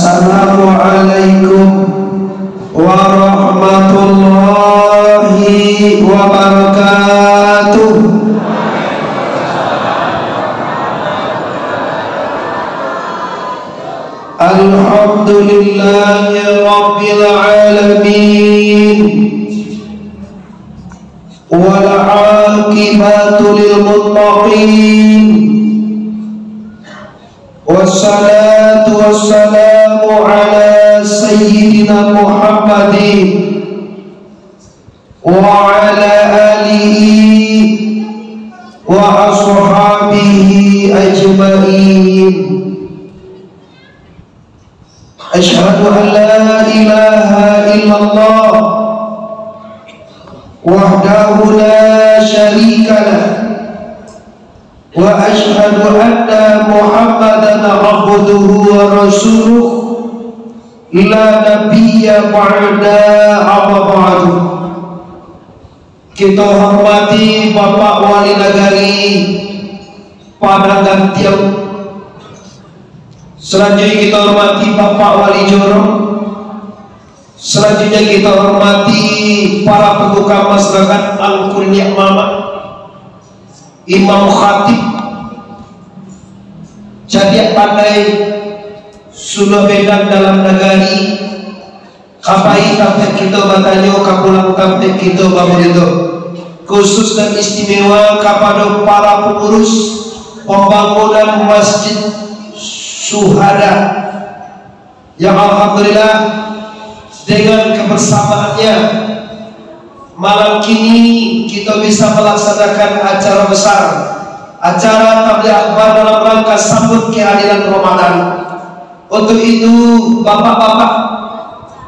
Assalamualaikum warahmatullahi wabarakatuh. Alhamdulillahi rabbil alamin, wal aqibatu lil muttaqin, wassalatu wassalamu ala sayyidina Muhammadin wa ala alihi wa ashabihi ajma'in. Asyhadu an la ilaha illallah wahdahu la syarika lah, wa asyhadu anna Muhammadan abduhu wa rasuluh la nabiyya ba'da amma ba'du. Kita hormati Bapak Wali Nagari Padang Tiau. Selanjutnya kita hormati Bapak Wali Joro. Selanjutnya kita hormati para pembuka masyarakat Al-Qur'an Mama, Imam Khatib, Jadiak Pandai, Sudah Medan dalam negari, Kapai Kapten kita Batanyo, Kapulang Kapten kita Bamulito. Khusus dan istimewa kepada para pengurus pembangunan Masjid Syuhada yang alhamdulillah dengan kebersamaannya malam kini kita bisa melaksanakan acara besar, acara tabligh akbar dalam rangka sambut kehadiran Ramadan. Untuk itu bapak-bapak,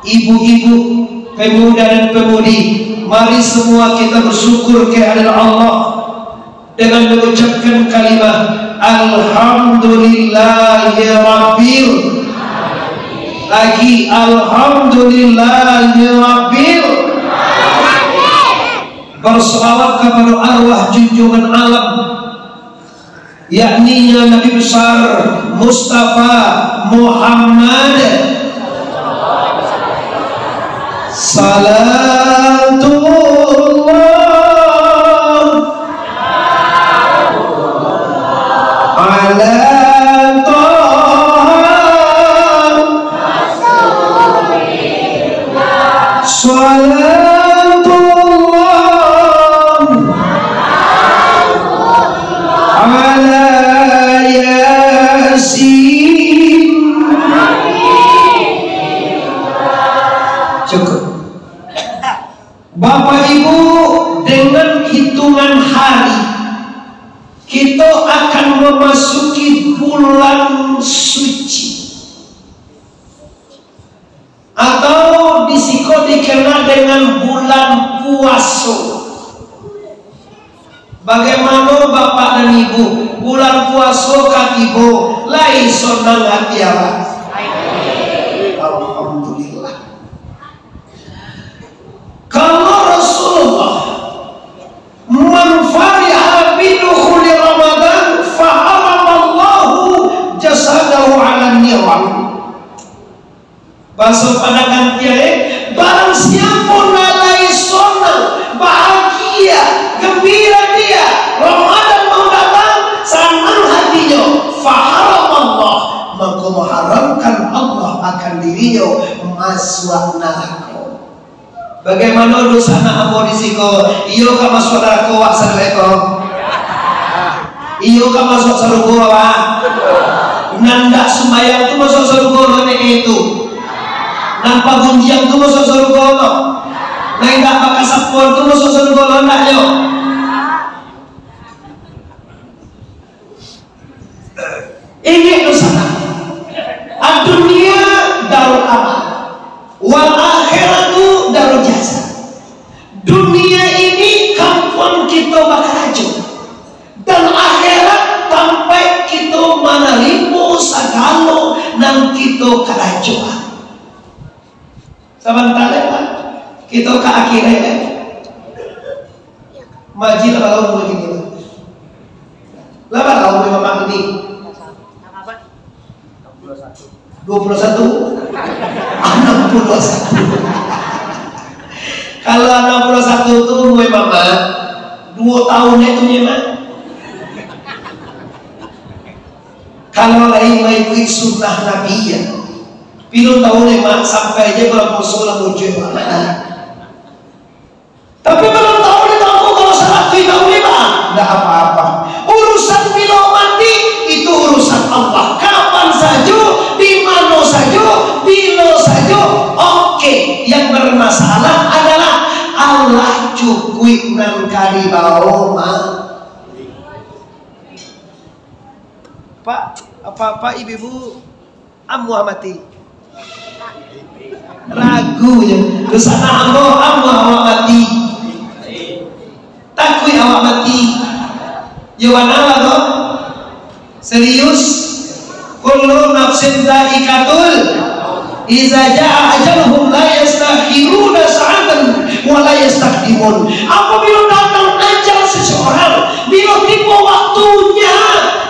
ibu-ibu, pemuda dan pemudi, mari semua kita bersyukur kehadiran Allah dengan mengucapkan kalimat Alhamdulillahi Rabbil, lagi Alhamdulillahi Rabbil, berselawat kepada arwah junjungan alam, yakni Nabi besar Mustafa Muhammad salatullah ala Taha salatullah ala Yasin. Cukup. Bapak Ibu, dengan hitungan hari kita akan memasuki bulan suci, atau disiko dikenal dengan bulan puasa. Bagaimana Bapak dan Ibu, bulan puasa kakibo lai sonang hati Allah. Alhamdulillah. Kalau Rasulullah manfariha bidukhuli Ramadan faharamallahu jasadahu ala niram. Bahasa pandangan dia, barang siapa nalai sonang, bahagia, gembira dia, Ramadan mau datang, senang hatinya, faharamallah, maka mengharamkan Allah akan dirinya masuk neraka. Bagaimana dosa nak ambo disiko? Iyo ka masuk neraka wak sareko. Iyo ka masuk surga wak. Nanda sembahyang tu masuk surga nek itu. Nampak gunjiang tu masuk surga no. Nek tak pakai sapon tu masuk surga lo nak yo. Ini dosa. Dunia darul amal, wal akhiratu darul jasa. Dunia ini kampung kita bakal hancur, dan akhirat sampai kita menerima segala dan kita kehancuran. Sebentar Pak, kita ke akhirat majid kalau begini. Lama tahu memang ini 21 21 61. Kalau 61 tuh gue mama 2 tahun itu nyemak. Kalau lain mengikuti sunnah Nabi ya, pilih tahun mak sampai aja berapa sholat muncul mana. Tapi belum tahu di tahun kalau salat tahun lima nggak apa-apa. Urusan bila mati itu urusan Allah. Kapan saja, di mana saja, bila saja, oke. Yang bermasalah adalah Allah cukup nang kali bawa. Pak, apa ibu-ibu amu mati? Ragu ya. Kesana amu mati. Takui awak mati. Yawan apa toh? Serius? Kullu nafsin dha'iqatul. Iza jaa ajaluhum la yastakhiruna sa'atan wa la yastaqdimun. Apabila datang ajal seseorang, bila tiba waktunya,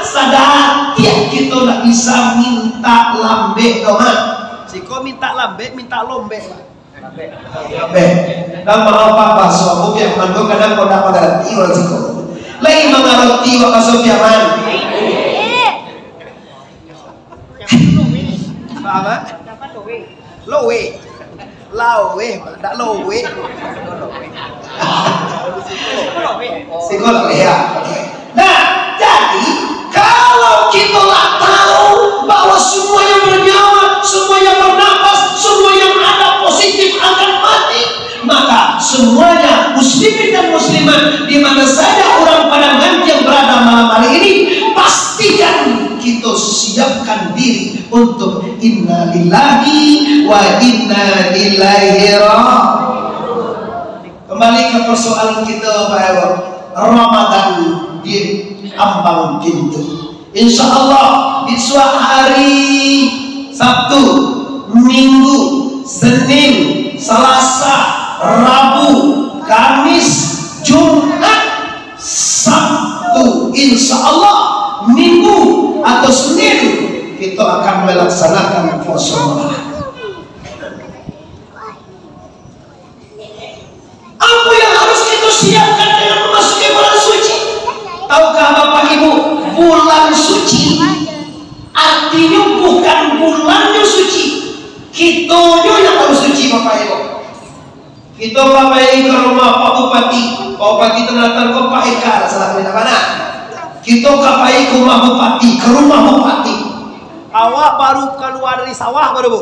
sadar tiap kita tak bisa minta lambe doa. Siko minta lambe, minta lombe. Lambe. Dan mau apa suamu yang mandu kadang kau dapat garanti orang siko. Lagi mengerti waktu sofiaman. Apa? Lowe. Lawe, tak lowe. Psikolog ya. Nah, jadi kalau kita tak tahu bahwa semua yang bernyawa, semua yang bernapas, semua yang ada positif akan mati, maka semuanya muslimin dan muslimat di mana saja orang pada yang berada malam hari ini, pastikan kita siapkan diri untuk inna lillahi wa inna ilaihi raji'un. Kembali ke persoalan kita bahwa Ramadan di ambang pintu. Insya Allah di suatu hari Sabtu, Minggu, Senin, Selasa, Rabu, Kamis, Jumat, Sabtu, insya Allah Minggu atau Senin kita akan melaksanakan puasa Ramadan. Apa yang harus kita siapkan dengan memasuki bulan suci? Tahukah Bapak Ibu, bulan suci artinya bukan bulannya suci, kitanya yang harus suci Bapak Ibu. Kita Bapak Ibu ke rumah Pak Bupati, Pak Bupati ternyata ke Pak Eka, salah tidak mana? Kita kapai ke rumah Bupati, ke rumah Bupati. Awak baru keluar dari sawah baru Bu.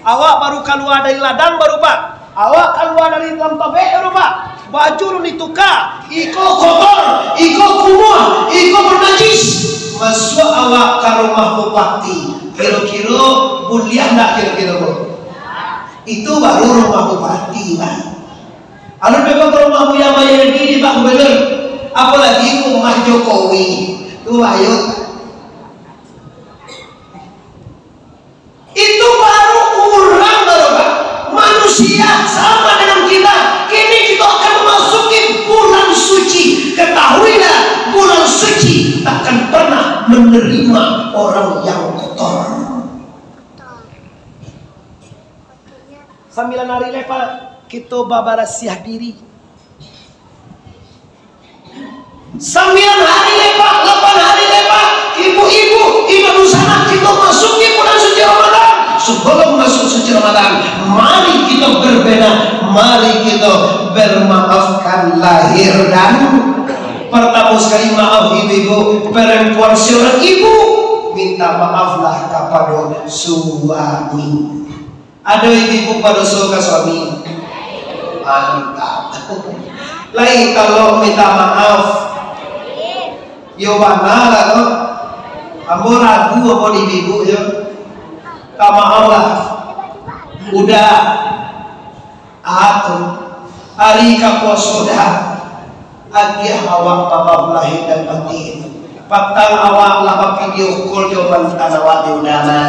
Awak baru keluar dari ladang baru Pak. Awak keluar dari dalam tobek baru Pak. Baju lu ditukar, iko kotor, iko kumuh, iko bernajis. Masuk awak ke rumah Bupati. Kira-kira mulia enggak kira-kira Bu? Itu baru rumah Bupati Pak. Kalau memang ke rumah Buya Mayadi di Pak Gubernur, apalagi rumah Jokowi, tuh ayo. Itu baru orang baru Pak. Manusia sama dengan kita. Kini kita akan memasuki bulan suci. Ketahuilah, bulan suci takkan pernah menerima orang yang kotor. 9 hari lepas kita babarasiah diri. 9 hari lepas, 8 hari lepas, ibu-ibu, ibu sana kita masuki bulan suci Ramadan. Sebelum masuk suci Ramadan, mari kita berbeda, mari kita bermaafkan lahir dan pertama sekali maaf ibu-ibu, perempuan seorang ibu minta maaflah kepada suami. Ada ibu pada suami, mantap. Lain kalau minta maaf, yo mana lah tuh, kamu ragu apa ibu yo? Tak maaf lah, udah, atau hari kapuas sudah, agia awak maaf lahir dan batin. Patang awak lah video call jawaban tanawat di udara.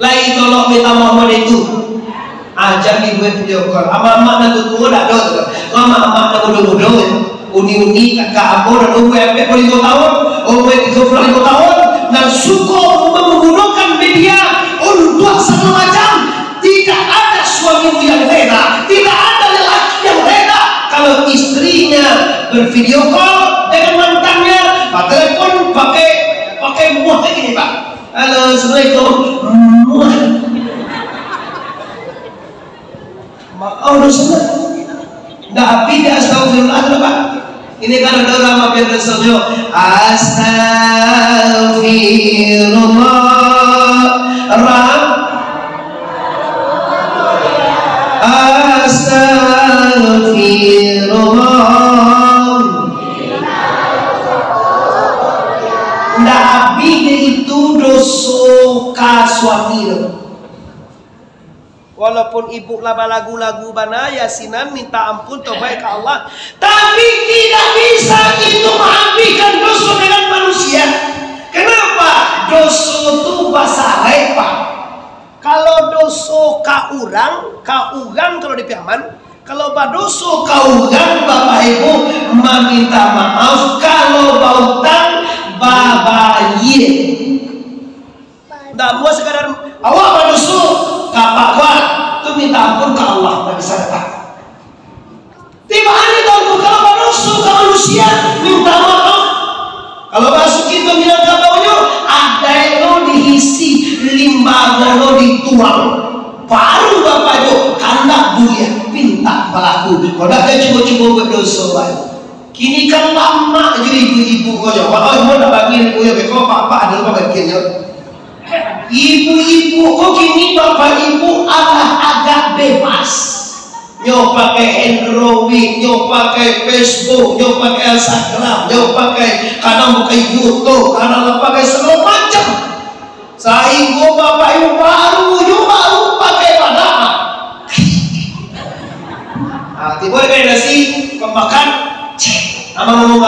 Lain kalau minta maaf itu. Ajar dibuat video call. Ama-ama na tutuwa na doon. Ama-ama na mudo-mudo. Uni-uni kakak amo na umwe 40 tahun, umwe 35 tahun, dan suko menggunakan media bervideo call dengan mantannya, Pak telepon pakai muah kayak gini Pak. Halo, assalamualaikum. Muah. Oh dosa. Nggak api dia astagfirullah Pak. Ini kan ada ulama biar berseru astagfirullah. Astagfirullah. Nabi itu dosa suami. Walaupun ibu laba lagu-lagu bana yasinan minta ampun tobat ke Allah, tapi tidak bisa itu mengambilkan dosa dengan manusia. Kenapa? Dosa itu bahasa Pak. Kalau dosa kaurang kalau di piaman, kalau badoso kaurang Bapak Ibu meminta maaf, kalau bautang babaye. Nggak mau sekadar awak badoso kapak kuat itu minta ampun ke Allah dari sadaqah. Tiba hari tahu kalau badoso ke manusia minta maaf. Kalau masuk itu bilang kabaunya ada yang diisi limbah golo dituang baru Bapak Ibu kandak dunia pinta pelaku kalau dia cuba-cuba berdosa kini kan lama jadi ibu-ibu kau jawab mau nak bagi ibu ya kau apa ada lupa bagiannya ibu-ibu kau kini Bapak Ibu agak bebas nyo pakai Android, nyo pakai Facebook, nyo pakai Instagram, nyo pakai kadang pakai YouTube, kadang pakai segala macam. Saya Bapak Ibu baru pakai padahal. Tiba kayak nasi pemakan, ngomong.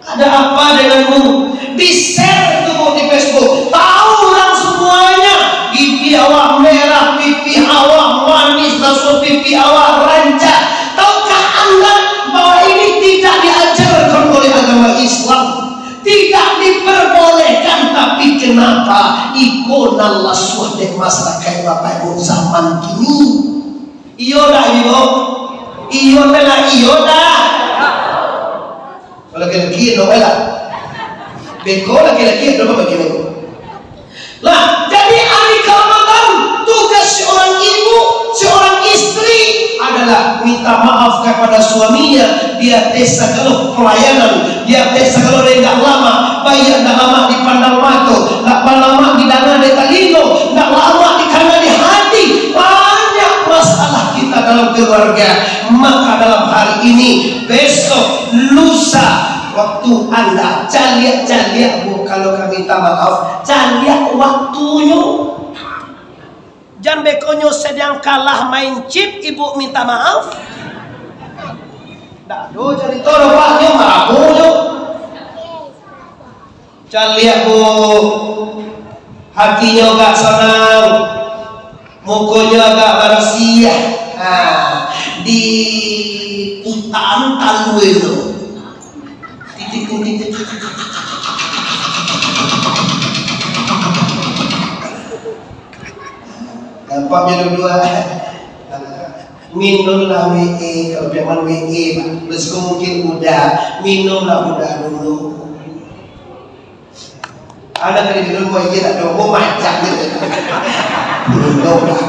Ada apa denganmu? Di share tuh di Facebook, tahu orang semuanya. Pipi awak merah, pipi awak manis, langsung pipi awak rancak. Tahukah Anda bahwa ini tidak diajarkan oleh agama Islam? Tidak diperbolehkan, tapi kenapa? Ikona laswah dek masyarakat Bapak Ibu zaman kini. Iyo dah iyo, iyo dah iyo dah. Kalau laki-laki no lah, beko laki-laki no begini. Lah, jadi hari Ramadan tugas seorang ibu, seorang istri adalah minta maaf kepada suaminya. Dia desa kalau pelayanan, dia desa kalau rendah lama, bayar dah lama di pandang mata, tak lama di dana di talingo, tak lama di kanan di hati. Banyak masalah kita dalam keluarga. Maka dalam hari ini, besok, lusa, waktu Anda caliak Bu, kalau kami minta maaf caliak waktunya. Jangan bekonyo sedang kalah main chip ibu minta maaf. Dak do jadi toro paknya mabuyo. Caliak Bu, hatinya gak senang, mukonya gak bersiah. Di putaan talwe lo. Dampaknya dua minumlah WE, kalau memang WE plus mungkin udah minumlah udah dulu. Ada dari dulu mau tak ada mau macam gitu. Minum lah.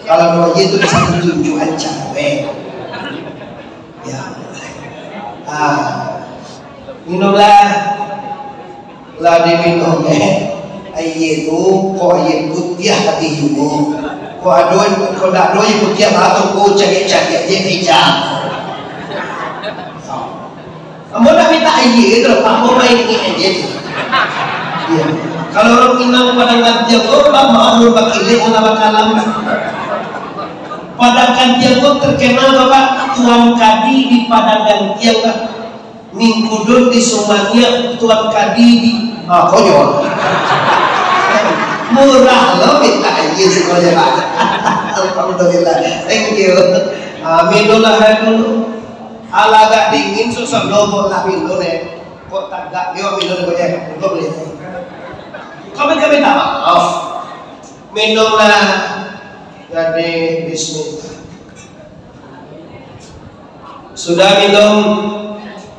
Kalau mau itu bisa tunjukan cewek. Ya. Minumlah lah diminum air itu kok air putih hati ibu kok aduan kok tak aduan putih atau kok cakap-cakap dia hijab kamu nak minta air itu kamu main ini aja ya. Kalau orang minum padang gantian kok tak mau bakilin ala bakalam padang gantian kok terkenal Bapak tuan kadi di padang gantian Pak Mingkudun di Sumania tuan kadi di konyol murah loh minta aja semuanya Pak. Alhamdulillah, thank you. Minumlah dulu. Ala agak dingin susah lobo lah minum kok tagak dia minum banyak kok boleh. Kami minta maaf. Minumlah jadi bismillah. Sudah minum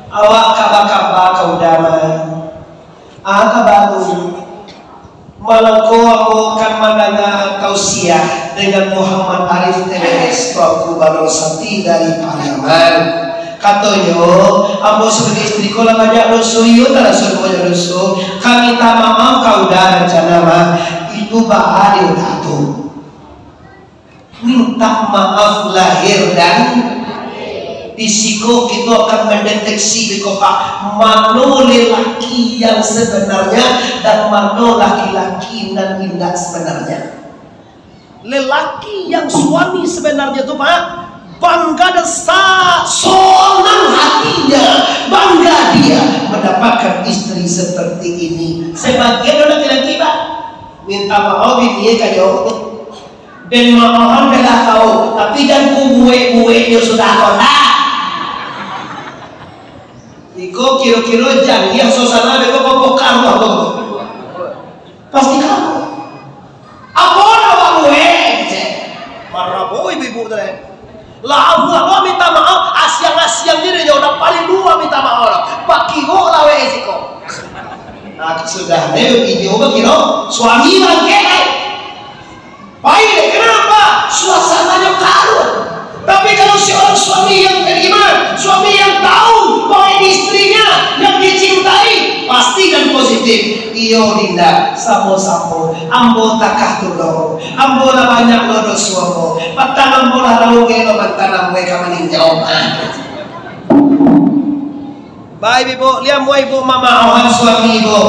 awak kaba-kaba kaudama baru malangko akan mendengar tausiah dengan Muhammad Arif TWS Tuanku Barosati dari Pariaman. Katanya ambo sebagai istri ko lang banyak rusuh yun tala suruh banyak rusuh kami tamang kauda rencana mah itu bahari udah tuh minta maaf lahir dan Disiko kita akan mendeteksi di kota mana lelaki yang sebenarnya dan mana laki-laki dan indah sebenarnya. Lelaki yang suami sebenarnya itu Pak bangga dan sonang hatinya, bangga dia mendapatkan istri seperti ini. Sebagian laki-laki Pak minta maaf ini kayak dan maafan bela tahu, tapi dan kubuai-buainya sudah kona. Iko kira-kira jangan yang suasana beko kamu apa? Pasti kamu. Apa nama gue? Marah boy ibu tadi. Lah Allah minta maaf asyang diri dia udah paling dua minta maaf. Paki go lawe esiko. Nah sudah deh video kira suami bangke. Baik kenapa? Suasananya karun. Tapi kalau seorang suami yang beriman, suami yang tahu bahwa istrinya yang dicintai, pasti dan positif. Iyo dinda, sapo-sapo, ambo takah tulo, ambo la banyak lodo suamo, patang ambo la raungi lo bantanam mereka meninjau. Baik ibu, lihat mau ibu mama awan suami ibu.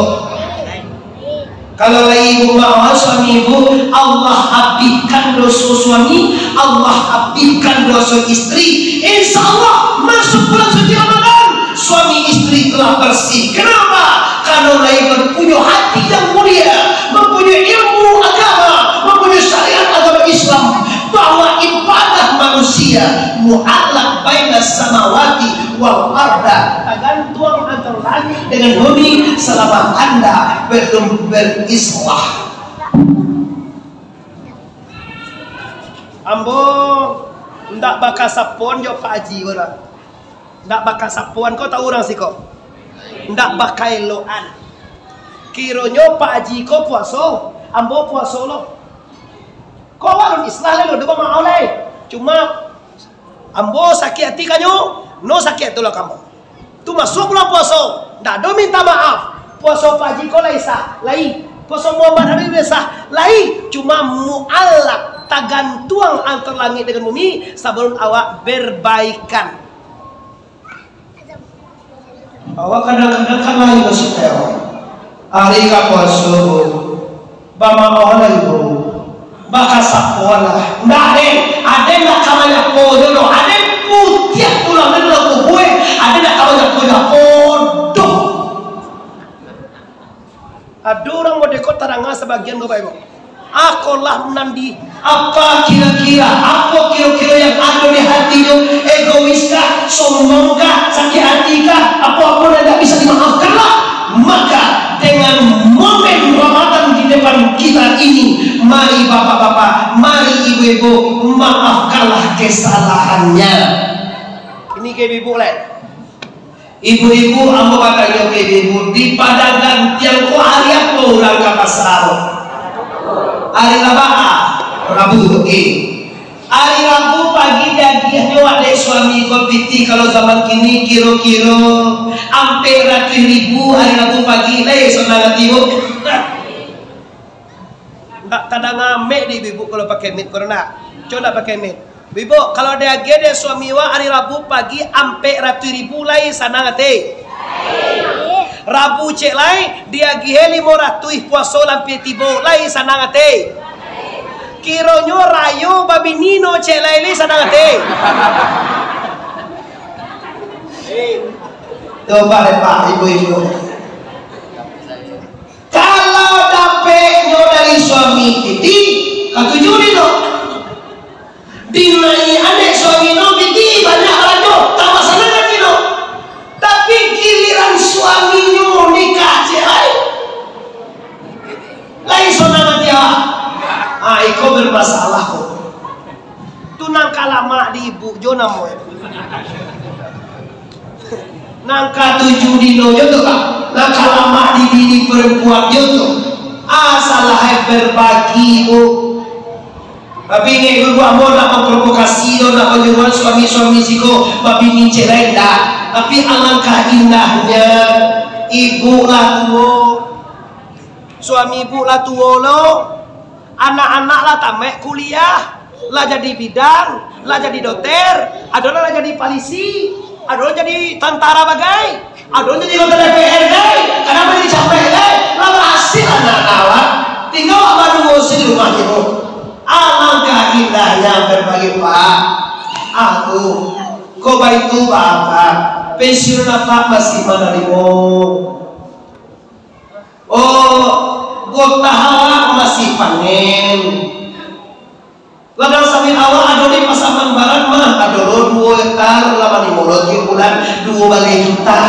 Kalau ibu mau suami ibu, Allah habiskan dosa suami, Allah habiskan dosa istri. Insya Allah masuk bulan suci Ramadan, suami istri telah bersih. Kenapa? Karena ibu punya hati yang mulia, mempunyai ilmu agama, mempunyai syariat agama Islam, bahwa ibadah manusia mu'allaq baina samawati wal arda, tergantung antara langit dengan bumi selama Anda belum berislah. Ambo ndak bakal sapuan jo Pak Haji orang. Ndak bakal sapuan kau tahu orang sih kok. Ndak bakal loan. Kironyo Pak Haji kau puasa, ambo puasa lo. Kau walun islah lo dua mau oleh. Cuma ambo sakit hati kanyo, no sakit itulah kamu. Tu masuk bulan puasa, ndak do minta maaf. Puasa Pak Haji kau laisa, lai. Puasa Muhammad Habib sah, lai. Cuma mu'allaq tagantuang antara langit dengan bumi sebelum awak berbaikan. Awak kadang-kadang kan lain maksudnya. Hari ka puasa, bama awak ibu. Baka sapuan lah. Nggak ada nak kamanya podo lo, ada putih tulang dan lo kubue, ada nak kamanya podo. Ada orang mau dekot terangah sebagian bapak ibu. Akolah menandi apa kira-kira yang ada di hatinya, egois kah, sombong kah, sakit hati kah, apa-apa yang tidak bisa dimaafkan lah. Maka dengan momen Ramadan di depan kita ini, mari bapak-bapak, mari ibu-ibu, maafkanlah kesalahannya. Ini ke ibu lah. Ibu-ibu, ambo kata yo ke ibu di padangan tiang ko hari apa orang ke pasar. Hari Rabu, hari Rabu pagi dia nyewa deh suami kompeti. Kalau zaman kini kira-kira hampir 100.000 hari Rabu pagi deh sonang tiup. Tak tanda ngamek di ibu kalau pakai mit corona. Coba pakai mit. Ibu kalau dia gede suami wa hari Rabu pagi hampir 100.000 lai sana ngate. Rabu cek lai dia giheli 500 puasa lampi tibo lai sana ngate. Kironyo rayo babi nino cek lai li sana ngate. Coba deh Pak ibu-ibu. Kalau dapetnya dari suami kita, ketujuh itu. Dinai adik suami no kita banyak rajo, tambah senang itu. Tapi giliran suaminya nikah cai, lain senang dia. Iko bermasalah kok. Tunang kalama di ibu Jona mo. nangka 7 dino jodoh kan, nangka lama di diri perempuan jodoh, asalah berbagi bu. Tapi ini gue mau nak memprovokasi, nak menyuruh suami-suami siko, babi ni cerai dah. Tapi alangkah indahnya, ibu lah tua, suami ibu lah tua lo, anak-anak lah tamat kuliah, lah jadi bidang, lah jadi dokter, adalah lah jadi polisi, adalah jadi tentara bagai, adalah jadi anggota DPR gay, kenapa jadi capek gay, lah berhasil anak-anak, tinggal apa dulu di rumah ibu. Alangkah indahnya berbagi pak, aku, kau baik tu bapak, pensiun apa masih mana limo? Oh, gotah masih panen. Ladang sawit awal ada di Pasaman Barat mah ada 2 hektar 8 bulan 2 bagai juta.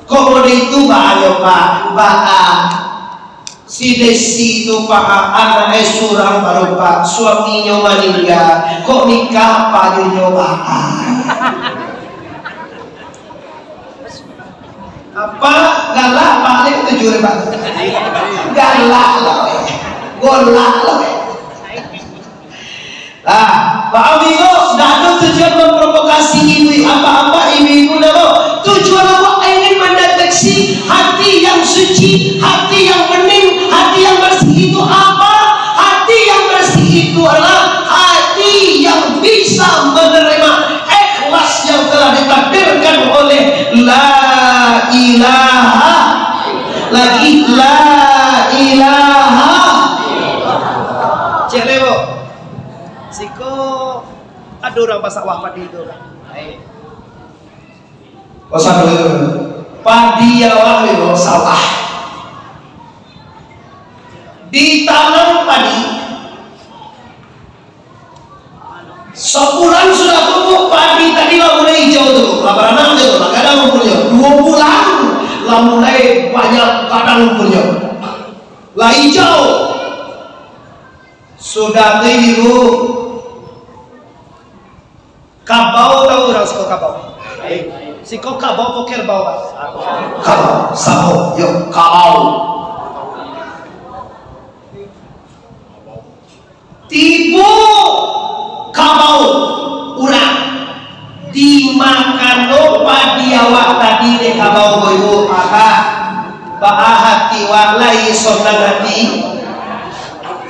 Kok mode itu banyak pak, si Desi itu pak anak surang baru pak suaminya meninggal, kok nikah padunya pak. Apa galak paling 7 ribu galak loh, golak loh. Nah, Pak Amigo sudah ada tujuan memprovokasi ibu apa-apa ibu dulu. Tujuan apa? Ingin mendeteksi hati yang suci, hati yang bening, hati yang bersih itu apa? Hati yang bersih itu adalah hati yang bisa menerima ikhlas yang telah ditakdirkan oleh la ilaha lagi la ilaha. Cek lebo. Siko ada orang bahasa wah padi itu kan. Bahasa dulu. Padi awak itu sawah. Ditanam padi. Sebulan sudah tumbuh padi tadi lah mulai hijau tuh. Labaran aja tuh, kadang ngumpulnya. 2 bulan lah mulai banyak kadang ngumpulnya. Lah hijau. Sudah dulu kabau tahu orang siko kabau. Siko kabau poker bau. Kabau, sabo, yo kabau. Tibu kabau urang dimakan padi awak tadi deh kabau boyo apa bah hati walai sonang hati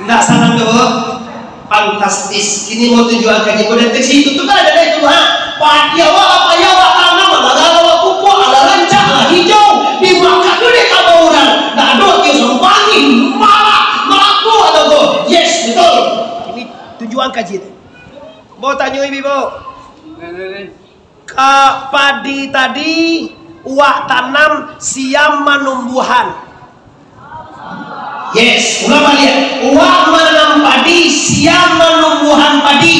nggak sangat tuh fantastis. Kini mau tujuan kaji deteksi itu tuh kan ada itu ha padi awak apa ya awak tanam ada awak pupuk ada rancak lah hijau dimakan tuh deh kabau urang nggak ada kios wangi malah melaku ada go yes betul. Ini tujuan kaji itu. Mau tanya ibu ka padi tadi uak tanam siam menumbuhan. Yes, ulang balik. Uak menanam padi siam menumbuhan padi.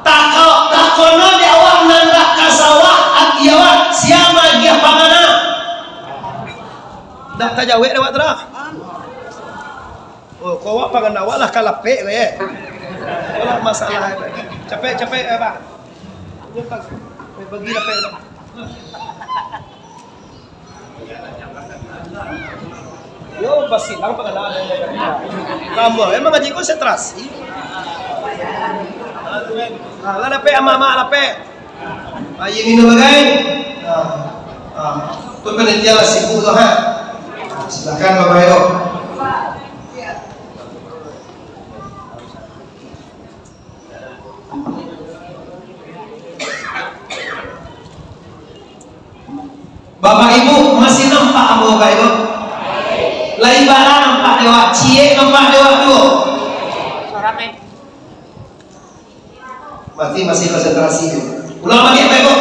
Takono di awak nandak kasawah ati awak siam lagi pangana. Dak tajawe awak terah. Oh, kau awak pangan awak lah kalapek we. Olah masalah capek bang. Bagi lapek. Yo basi lang pagkala kamu emang ngaji ko konsentrasi. Lape mama lape. Ayo ini bagai. Tuh panitia lah sibuk tuh ha. Silakan Bapak Yo. Bapak Ibu masih nampak Bapak Ibu? Lain barang nampak dewa, cie nampak dewa dulu. Berarti masih konsentrasi. Ulang lagi Bapak Ibu.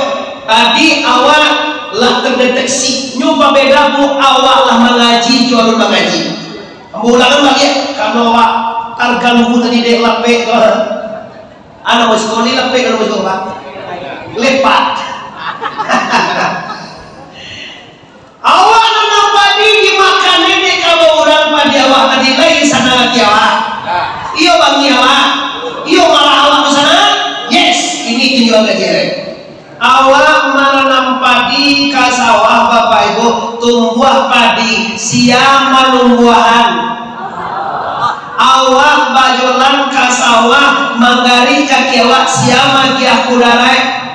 Tadi awal lah terdeteksi nyoba beda bu awal lah mengaji jual mengaji. Kamu ulangan lagi kalau awak terganggu tadi dek lapek anak mau sekolah ni lapek kalau mau sekolah lepat. Awak nanam padi dimakan ini kalau orang padi awak tadi lain sana lagi awak. Iyo bang awak. Iyo malah awak ke sana. Yes, ini tujuan kajian. Awak malah tumbuh padi siapa numbuhan awak bajolan ka sawah manggari kakiawak siapa kia kudarai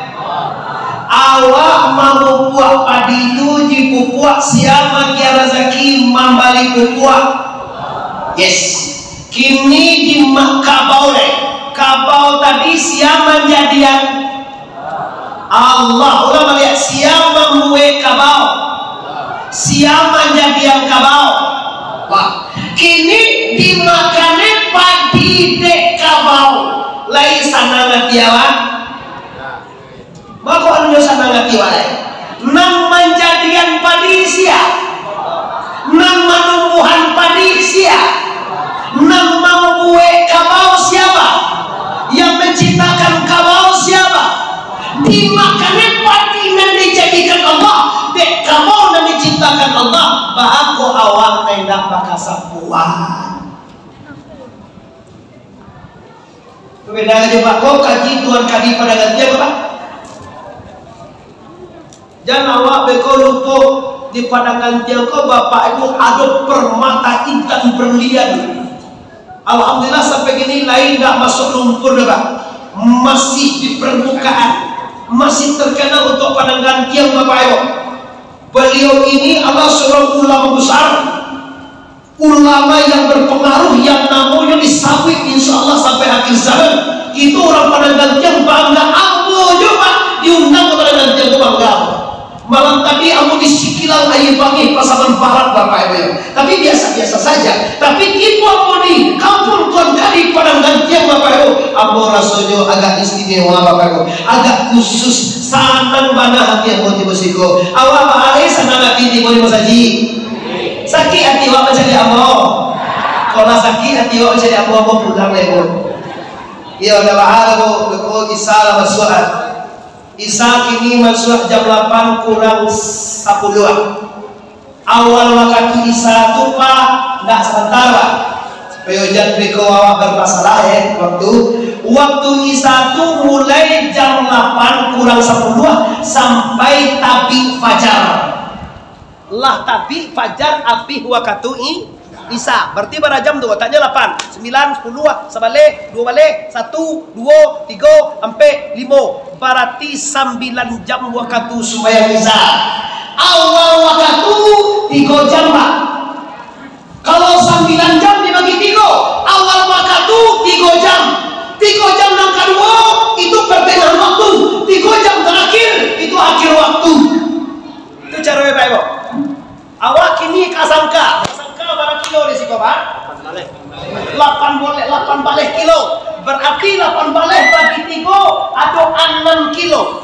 awak mau buah padi itu dipupuak siapa kia rezeki membalik pupuak. Yes, kini di kabau kabau tadi siapa jadian Allah. Ulah melihat siapa muwe kabau siapa jadian kabau. Wah, kini dimakannya padi dek kabau lain sana ngatiawan maka anu sana ngatiawan nang menjadian padi sia nang menumbuhan padi sia nang membuat kabau siapa yang menciptakan kabau siapa dimakannya padi yang dijadikan Allah dek kabau yang diciptakan Allah bahaku awak tidak bakal sapuan. Beda aja Pak, kau kaji Tuhan kaji pada gantian Pak. Jangan awak beko lupa di pada gantian kau Bapak Ibu ada permata intan berlian. Alhamdulillah sampai gini lain tak masuk lumpur Pak, masih di permukaan, masih terkenal untuk pada gantian Bapak Ibu. Beliau ini adalah seorang ulama besar, ulama yang berpengaruh yang namanya disawit insya Allah sampai akhir zaman. Itu orang pada gantian bangga aku juga diundang pada gantian bangga. Malam tadi aku di Sikilang Ayu Bangi Pasaman Barat Bapak Ibu. Tapi biasa-biasa saja. Tapi itu aku di kampung Konkadi pada gantian Bapak Ibu. Aku rasanya agak istimewa Bapak Ibu, agak khusus. Sanang mana hati aku di musiko. Awak bahari sanang hati di musaji. Sakit hati awak menjadi amo. Kalau sakit hati awak menjadi amo pulang lego. Iya udah bahara bu. Beku Isa lah masukan. Isa kini masuk jam 8 kurang 10. Awal waktu Isa tu pak nggak sebentar pak. Peyojan beko awak bermasalah ya waktu Isa tu mulai jam 8 kurang 10 sampai tabi fajar. Lah tabi fajar api waktu Isa berarti berapa jam tuh? Tanya 8, 9, 10, sebalik, 2 balik, 1, 2, 3, sampai 5. Berarti 9 jam waktu supaya Isa. Awal waktu 3 jam pak. Kalau 9 jam dibagi 3, awal waktu 3 jam. 3 jam yang kedua itu pertengahan waktu. 3 jam terakhir itu akhir waktu. Itu cara Bapak Ibu. Awak kini kasangka berapa kilo di sini Pak? 8 balik kilo. Berarti 8 balik bagi 3 ada 6 kilo.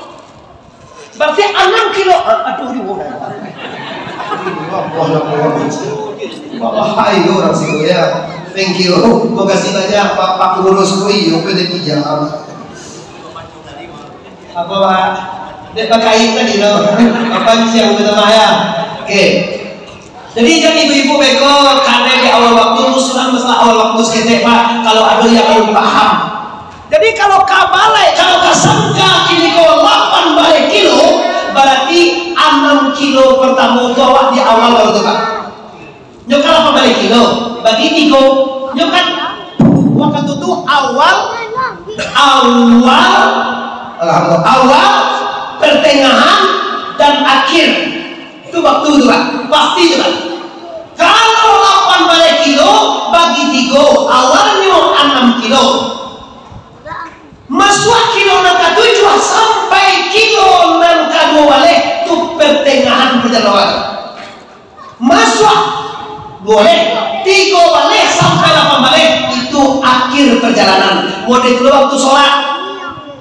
Berarti 6 kilo. Aduh di mana? Hai orang sih ya. Thank you. Mau kasih banyak Pak Gurus kui yo pede tiga apa Pak? Dek pakai tadi loh. Apa sih yang pertama ya? Oke. Jadi jangan ibu-ibu beko karena di awal waktu musuhan masalah awal waktu seketek Pak. Kalau ada yang belum paham. Jadi kalau kabalai, kalau kasangka kini kau 8 balik kilo, berarti 6 kilo pertama itu awak di awal baru tuh Pak. Nyokal apa balik kilo? Bagi 3. Nyokal waktu itu awal, pertengahan dan akhir. Itu waktu itu Pak. Pasti itu Pak. Kalau 8 balik kilo bagi 3, awalnya 6 kilo. Masuk kilo nangka 7 sampai kilo nangka 2 balik itu pertengahan perjalanan. Masuk boleh 3 balik sampai 8 balik itu akhir perjalanan. Model dulu waktu sholat.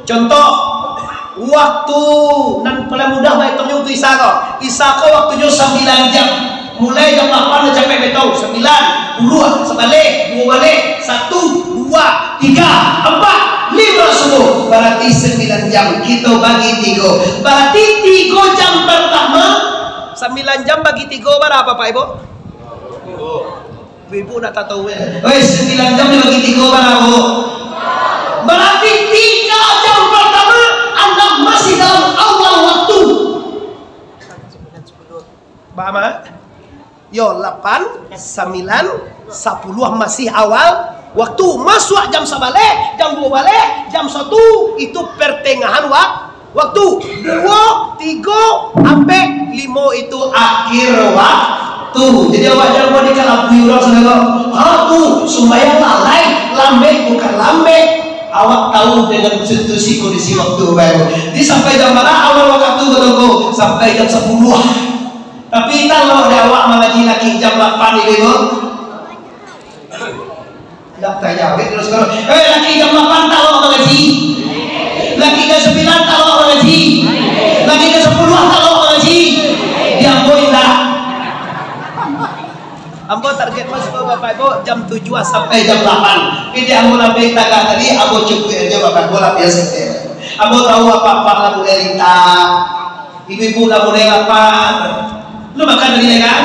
Contoh waktu nan paling mudah bahitungnya untuk Isako waktunya 9 jam. Mulai jam 8 sampai betul 9, 10, sebalik, 2 balik, 1, 2, 3, 4, 5 subuh. Berarti 9 jam kita bagi 3. Berarti 3 jam pertama 9 jam bagi 3 berapa Pak Ibu? Ibu nak tahu ya. 9 jam dibagi 3 berapa? Berarti 3 jam pertama Anda masih dalam awal waktu. Bama? Yo 8, 9, 10 masih awal waktu. Masuk jam 1 balik, jam 2 balik, jam 1 itu pertengahan waktu. 2, 3, sampai 5 itu akhir waktu. Jadi awak jangan mau dikalabui orang sana. Aku sembahyang lalai, lambe bukan lambe. Awak tahu dengan konstitusi kondisi waktu baru. Di sampai jam mana awal waktu menunggu sampai jam 10. Tapi kalau ada awak mengaji lagi jam 8 itu, tidak tanya. Terus kalau, lagi jam 8 kalau mengaji, lagi ke 9 kalau mengaji, lagi ke 10 kalau mengaji, dia boleh tak? Ambo target mas bapak ibu jam 7 sampai jam 8. Jadi ambo lebih tangga tadi, ambo cukup aja bapak bola biasa. Ambo tahu apa lah mulai lita, ibu-ibu dah mulai lapar. Lu makan tadi kan?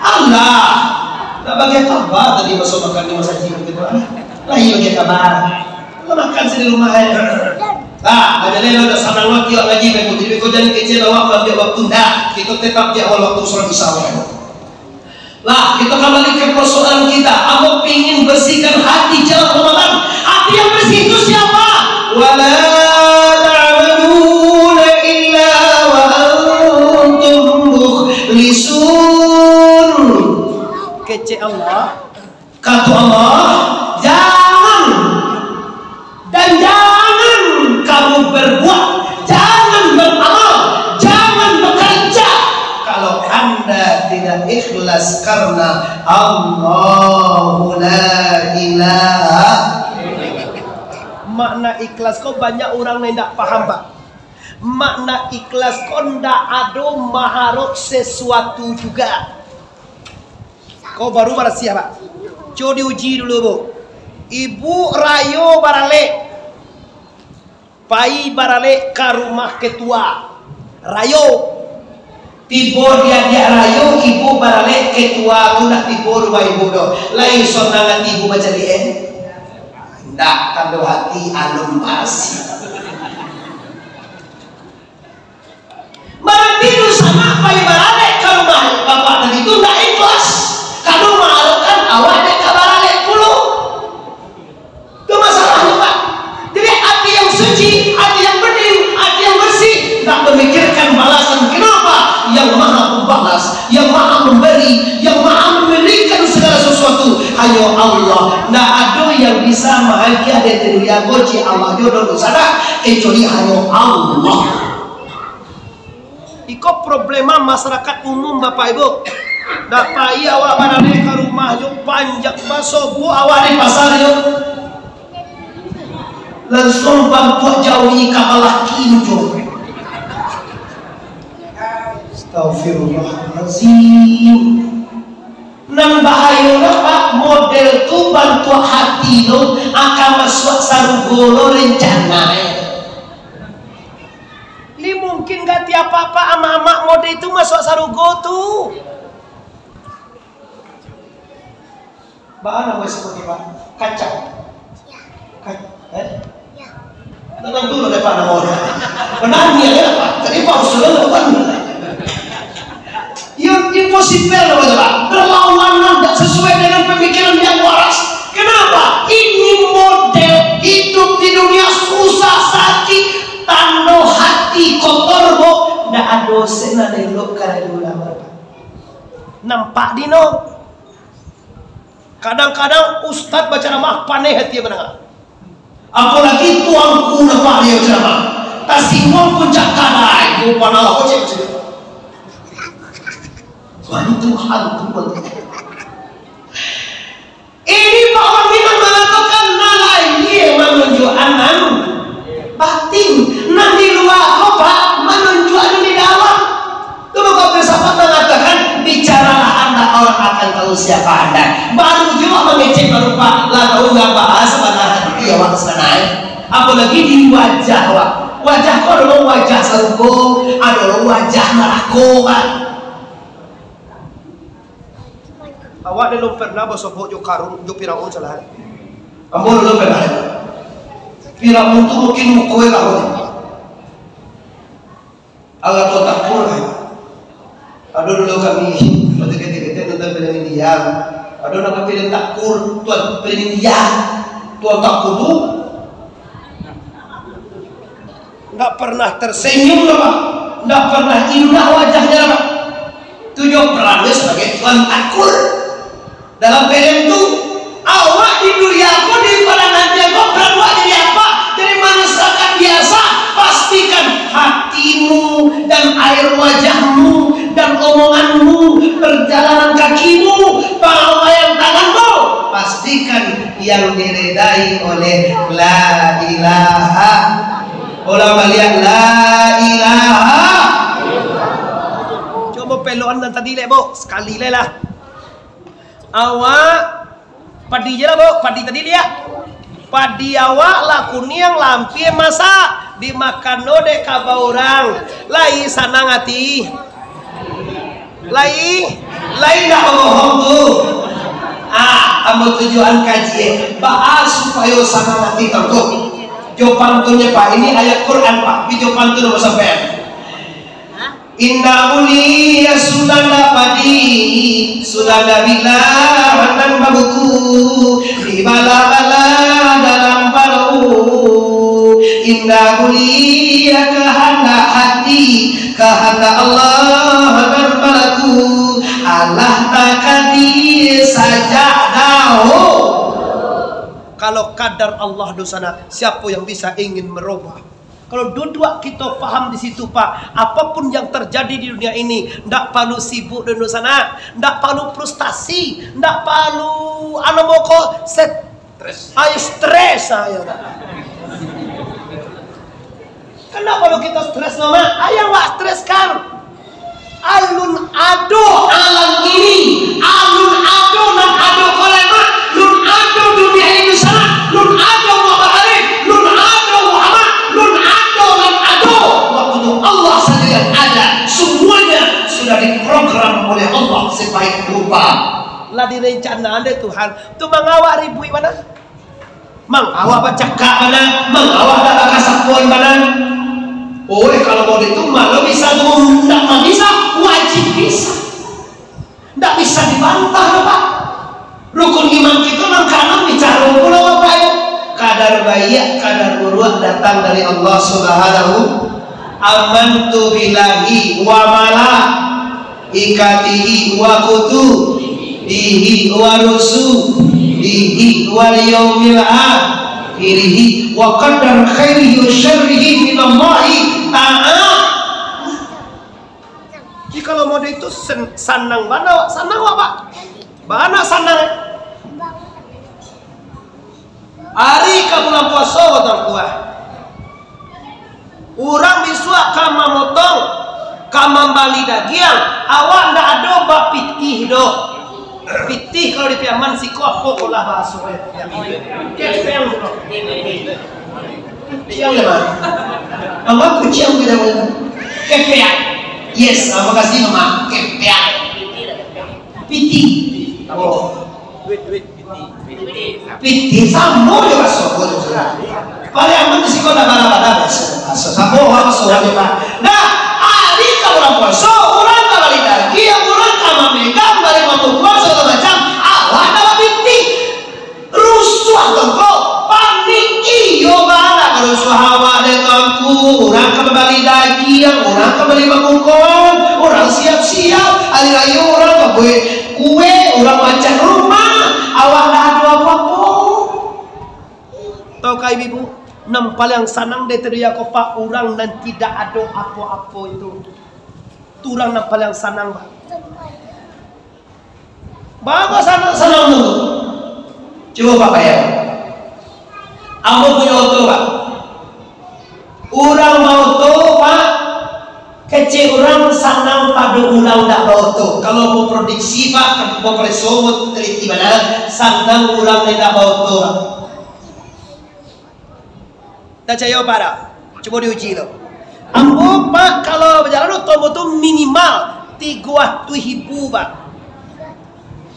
Allah, tak bagian kabar tadi masuk makan di masa jiwa gitu. Lagi bagian kabar. Lu makan di rumah ya. Ada lelo dah sama waktu yang ngaji kan. Jadi kau jangan kecil awak ambil waktu dah. Kita tetap di awal waktu sholat isya. Lah kita kembali ke persoalan kita. Aku ingin bersihkan hati jelang Ramadan. Hati yang bersih itu siapa? Wala ta'maluna illa wa antum mukhlisun. Kece Allah. Kata Allah, jangan dan jangan kamu berbuat, jangan beramal, jangan bekerja kalau Anda tidak ikhlas karena Allahu la ilaha. Makna ikhlas kau banyak orang yang tidak paham Pak. Makna ikhlas kau tidak ada maharok sesuatu juga. Kau baru siapa? Coba diuji dulu Bu. Ibu rayo barale, pai barale ke rumah ketua rayo. Tibo dia rayo, ibu barale ketua tu nak tibo rumah ibu do. Lain sonangan ibu macam dia. Ndak kando hati anu basi. Berarti tu sama pai barale ke rumah bapak tadi tu ndak ikhlas. Kalau malukan awak dek kabarale puluh. Itu masalahnya Pak. Jadi hati yang suci, hati yang bening, hati yang bersih, tak memikirkan balasan. Kenapa? Yang maha membalas, yang maha memberi, yang maha memberikan segala sesuatu hanya Allah. Nah ada yang bisa bahagia di dunia goci Allah jodoh sana kecuali hanya Allah. Iko problema masyarakat umum Bapak Ibu. Dapat awak barang ke rumah yuk panjang masuk bu awak di pasar yuk langsung bantu jauhi kapalah kinjo. Astagfirullahaladzim. Nang bahaya Pak model tu bantu hati lo akan masuk sarugolo rencana. Li mungkin gak tiap apa ama-ama model itu masuk sarugo tu. Bahan apa seperti Pak? Kacang. Tenang dulu deh Pak nama orang. Benar dia ya Pak. Tadi Pak sudah bukan. Yang impossible apa Pak? Berlawanan tidak sesuai dengan pemikiran yang waras. Kenapa? Ini model hidup di dunia susah sakit, tanda hati kotor bu. Tidak ada sena delok karena ulama. Nampak dino. Kadang-kadang ustad baca nama paneh hati menengah. Apalagi tuanku nampak dia ceramah. Tasingong puncak kadai, ku panah ojek macam itu. Bantu hantu. Ini Pak Waminan mengatakan nalai dia menunjuk anak batin. Nah di luar kau Pak menunjuk anak di dalam. Tunggu kau filsafat mengatakan bicaralah Anda orang akan tahu siapa Anda. Baru juga mengecek baru Pak lah tahu nggak bahas sebenarnya dia waktu senai. Apalagi di wajah Pak. Wajah kau adalah wajah sarugo, adalah wajah neraka Pak. Awak belum pernah bersobok jo karung jo Firaun salah. Kamu belum pernah. Firaun tu mungkin mukoi kau. Agak tu tak pun. Aduh dulu kami waktu ketika nonton film India. Aduh nak film takur, tuan film India, tuan takur tu nggak pernah tersenyum lah Pak, nggak pernah indah wajahnya lah Pak. Tujuh perannya sebagai tuan takur dalam film itu. Awak di dunia aku daripada nanti aku peran awak jadi apa? Jadi manusia biasa. Pastikan hatimu dan air wajahmu dan omonganmu, perjalanan kakimu, pengawaian tanganmu, pastikan yang diredai oleh la ilaha. Ulama lihat la ilaha. Coba peluan dan tadi le bo sekali le lah. Awak padi je lah bo, padi tadi lihat. Padi awak lakuni yang lampir masak dimakan node kaba orang lai sanang hati lai dah bohong tu. Ambil tujuan kaji bahas supaya sanang hati tentu jawabannya Pak, ini ayat Quran Pak, jawaban tu nomor sampai inna uliya sunana padi sunana bilah dan babuku di bala-bala dalam balu inna uliya kehendak hati kehendak Allah dan balaku Allah takdir saja dahu. Kalau kadar Allah dosana, siapa yang bisa ingin merubah? Kalau dua-dua kita paham di situ Pak, apapun yang terjadi di dunia ini, ndak perlu sibuk dan sana, ndak perlu frustasi, ndak perlu anomoko stres, ayo. Kenapa kalau kita stres nama? Ayo wak stres kan? Alun ado alam ini, alun ado nan ado kolema, lun ado dunia ini sana, lun ado Muhammad, lun ado Muhammad, lun ado nan ado. Waktu Allah saja yang ada, semuanya sudah diprogram oleh Allah sebaik rupa. Lah direncana anda Tuhan, tu mengawak ribui mana? Mengawak bercakap mana? Mengawak dah kasapuan mana? Kalau mau itu malah bisa tuh, tidak bisa, wajib bisa, tidak bisa dibantah Pak. Rukun iman kita karena bicara pulau apa ya? Kadar baik, kadar buruk datang dari Allah Subhanahu. Amantu billahi wa malaikatihi wa kutubihi wa rusulihi wal yaumil akhir wa qadar khairihi wa syarrihi minallahi ta'ala. Jadi kalau mode itu sanang mana? Sanang apa? Mana sanang? Hari kabulan puasa watang kuah. Orang bisua kama motong, kama bali dagiang. Awak ndak ada bab pitih do. Pitih kalau di piaman siko apa kolah bahasa. Kepeng bro. Ciang ya mas. Awak kuciang beda mana? Kepeng. Yes, terima kasih mama. Kepeng. Pitih. Oh. Pitih sama dia masuk. Pada aman di siko dah bala-bala. Sabo harus soalnya pak. Nah, hari kabulan puasa orang kembali lagi, orang kama megang dari mampu puasa segala macam. Allah dapat pitih. Rusuh tengko, panik iyo bala kerusuh hawa dekangku. Orang kembali lagi, orang kembali mengukon, orang siap-siap. Hari raya orang kebuat kue, orang macam rumah. Awak dah ada apa-apa. Tahu kah ibu? Nampal yang sanang dari Pak orang dan tidak ada apa-apa itu. Turang nampal yang sanang Pak. Bagus sanang dulu. Coba Pak ya. Aku punya auto Pak. Orang mau auto Pak. Kecil orang sanang pada orang tak auto. Kalau mau produksi Pak, mau presomot teliti mana? Sanang orang tidak auto Pak. Tak percaya para, coba diuji lo. Ambo Pak kalau berjalan tombol tu minimal 3.000 Pak.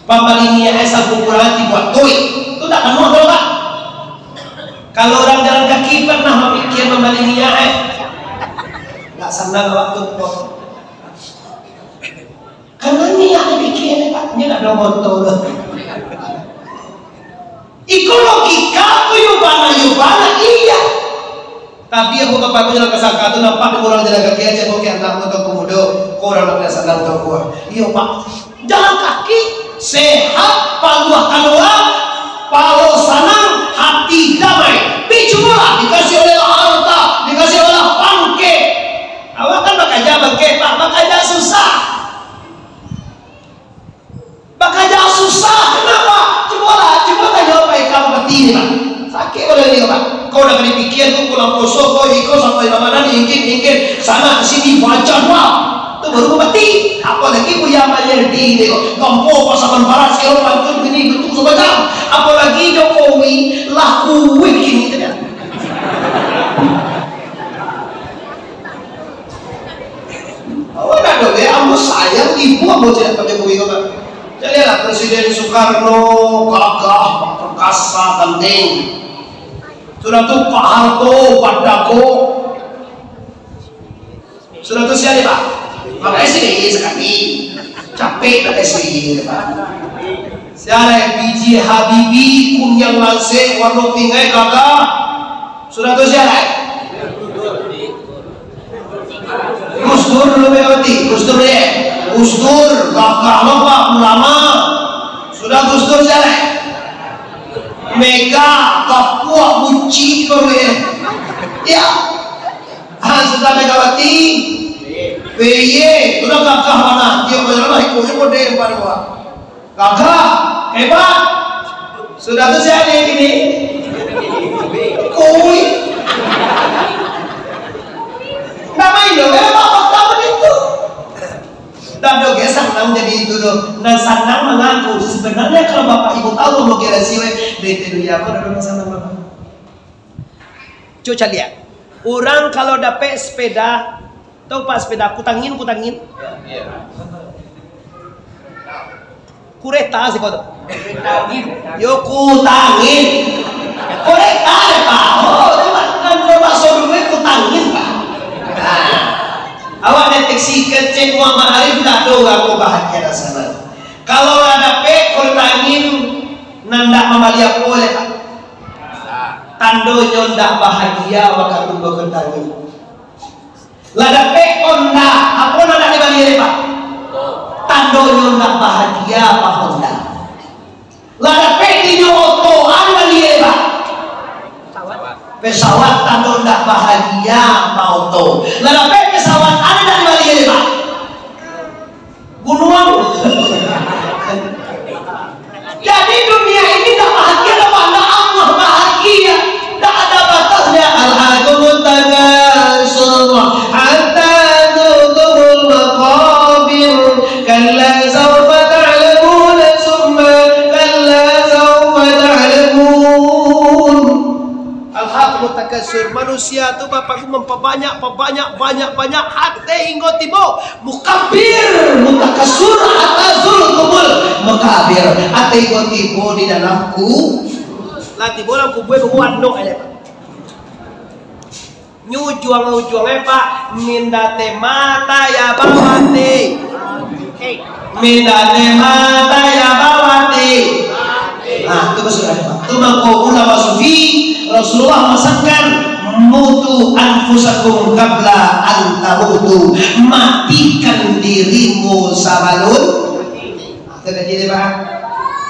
Pambalinya asal ukuran 3.000 tu tak penuh dong Pak. Kalau orang jalan kaki pernah memikir membalinya tak senang waktu pun. nya nggak ada motor. Iku logika ku yubana iya. Tapi aku bapak jalan kesangka tu nampak orang jalan kaki aja kok kayak anak motor komodo, orang nak biasa motor gua. Iya pak, jalan kaki sehat, paluah kalua, palo sanang, hati damai. Biculah dikasih oleh harta, dikasih oleh bangke. Awak kan bakaja bangke pak, bakaja susah. Bakaja susah, kenapa? Coba jawab kamu mati ini pak. Sakit oleh dia pak. Kau dah kena fikir tu pulang kosong kau ikut sampai mana ni ingin sana sini baca doa. Tu baru mati. Apalagi punya amalnya di tengok. Kampung pasangan barat sekarang bantu begini betul sebajang. Apalagi Jokowi laku weekend itu kan. Awak dah dong ya, ambo sayang ibu ambo tidak pakai Jokowi kau tak. Jadilah Presiden Soekarno gagah, perkasa, penting. Sudah tu Pak Harto, Pak Dako. Sudah tu siapa Pak? Pak SBY sekali. Capek Pak SBY Pak. Siapa PJ Habibie, Kunyang Lansing, warna pingai gagah. Sudah tu siapa? Gus Dur dulu Megawati, Gus Dur ya. Gus Dur gagah Pak, ulama. Sudah Gus Dur siapa? Mega, Papua, Bunci, ya, sudah Megawati, PY, sudah gagah mana? Dia berjalan ikutnya model pada gua, gagah, hebat, sudah tu siapa ini? Kui, nama itu, apa tahun itu? Dan doge senang jadi itu tuh. Dan senang mengaku sebenarnya kalau bapak ibu tahu mau kira siwe bete dulu ya aku udah senang bapak. Coba lihat. Orang kalau dapat sepeda, tahu pak sepeda kutangin. Kureta sih kau. Yo kutangin. Kureta deh pak. Oh, kan coba suruh kutangin pak. Awak netek si kecek Muhammad Arif tak tahu aku bahagia rasanya. Kalau ada pek kurtangin nanda mamalia boleh tak? Tando nyondak bahagia waktu tunggu kurtangin. Lada pek onda apa nanda di balik pak? Tando nyondak bahagia pak onda. Lada pek di nyoto ada balik pak? Pesawat tando ndak bahagia pak auto. Lada pek pesawat ada dari balik ini pak. Gunung. Jadi dunia ini tak bahagia, tak ada Allah bahagia, tak ada batasnya. Al-hakumut takasur hatta zurtumul maqabir kalla sawfa ta'lamun summa kalla sawfa ta'lamun. Al-hakumut takasur, manusia tu bapakku memperbanyak hati hingga tiba mukabir mutakasur atazul kumul mukabir hati hingga tiba di dalamku lah tiba dalam kubur wano ele nyujuang pak mindate mata ya bawati mindate mata ya bawati. Nah itu sudah pak itu mangko ulama sufi Rasulullah masakkan mutu anfusakum qabla an tamutu, matikan dirimu sabalun. Jadi Pak,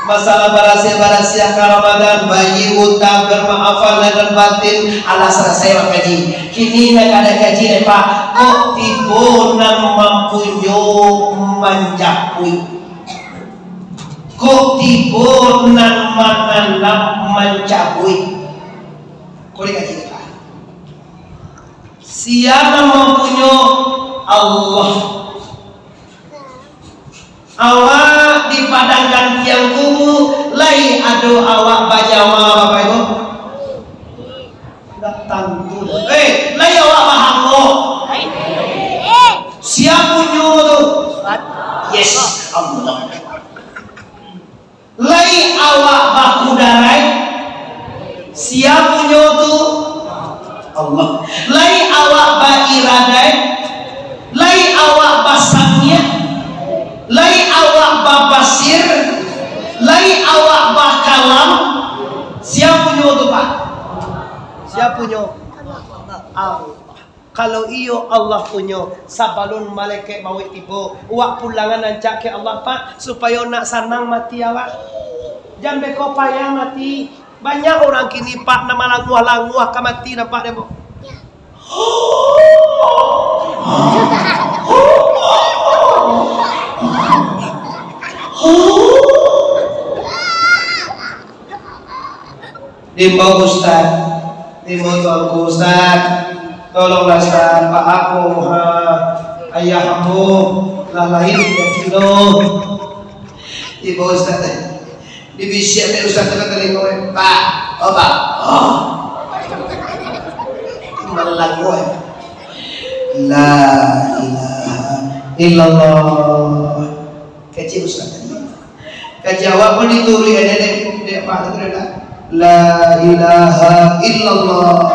masalah barasia Ramadan, bayi utang bermaafan dan batin ala selesai kaji. Kini nak ada kaji Pak, kok tibo nang mampunyo menjapui. Kok tibo nang mananam mencabui. Kau dikaji Pak. Siapa mempunyai Allah. Awak dipadangkan tiang kubu, lai ado awak bajawa bapak ibu. Tak tantu. Lai awak bahango. Siapa punya tu? Yes, Allah. Lai awak baku darai. Siapa punya tu? Allah. Lai awak bairadai, lai awak basangnya, lai awak babasir, punya? Allah. Kalau iyo Allah punya, sabalun malaikat bawa tiba, wak pulangan ancak ke Allah Pak supaya nak sanang mati awak. Jangan beko payah mati. Banyak orang kini Pak nama languah ke mati nampak dia. Dimbau Ustaz, dimbau tuanku Ustaz, tolonglah Ustaz, Pak aku, ayah aku, lah lahir 3 kilo. Dimbau Ustaz, dibisiak Ustaz kata telinga, Pak, oh Pak, malah lagu, la ilaha illallah, kecil Ustaz, kejawab pun dituri ada dek Pak tu dah. La ilaha illallah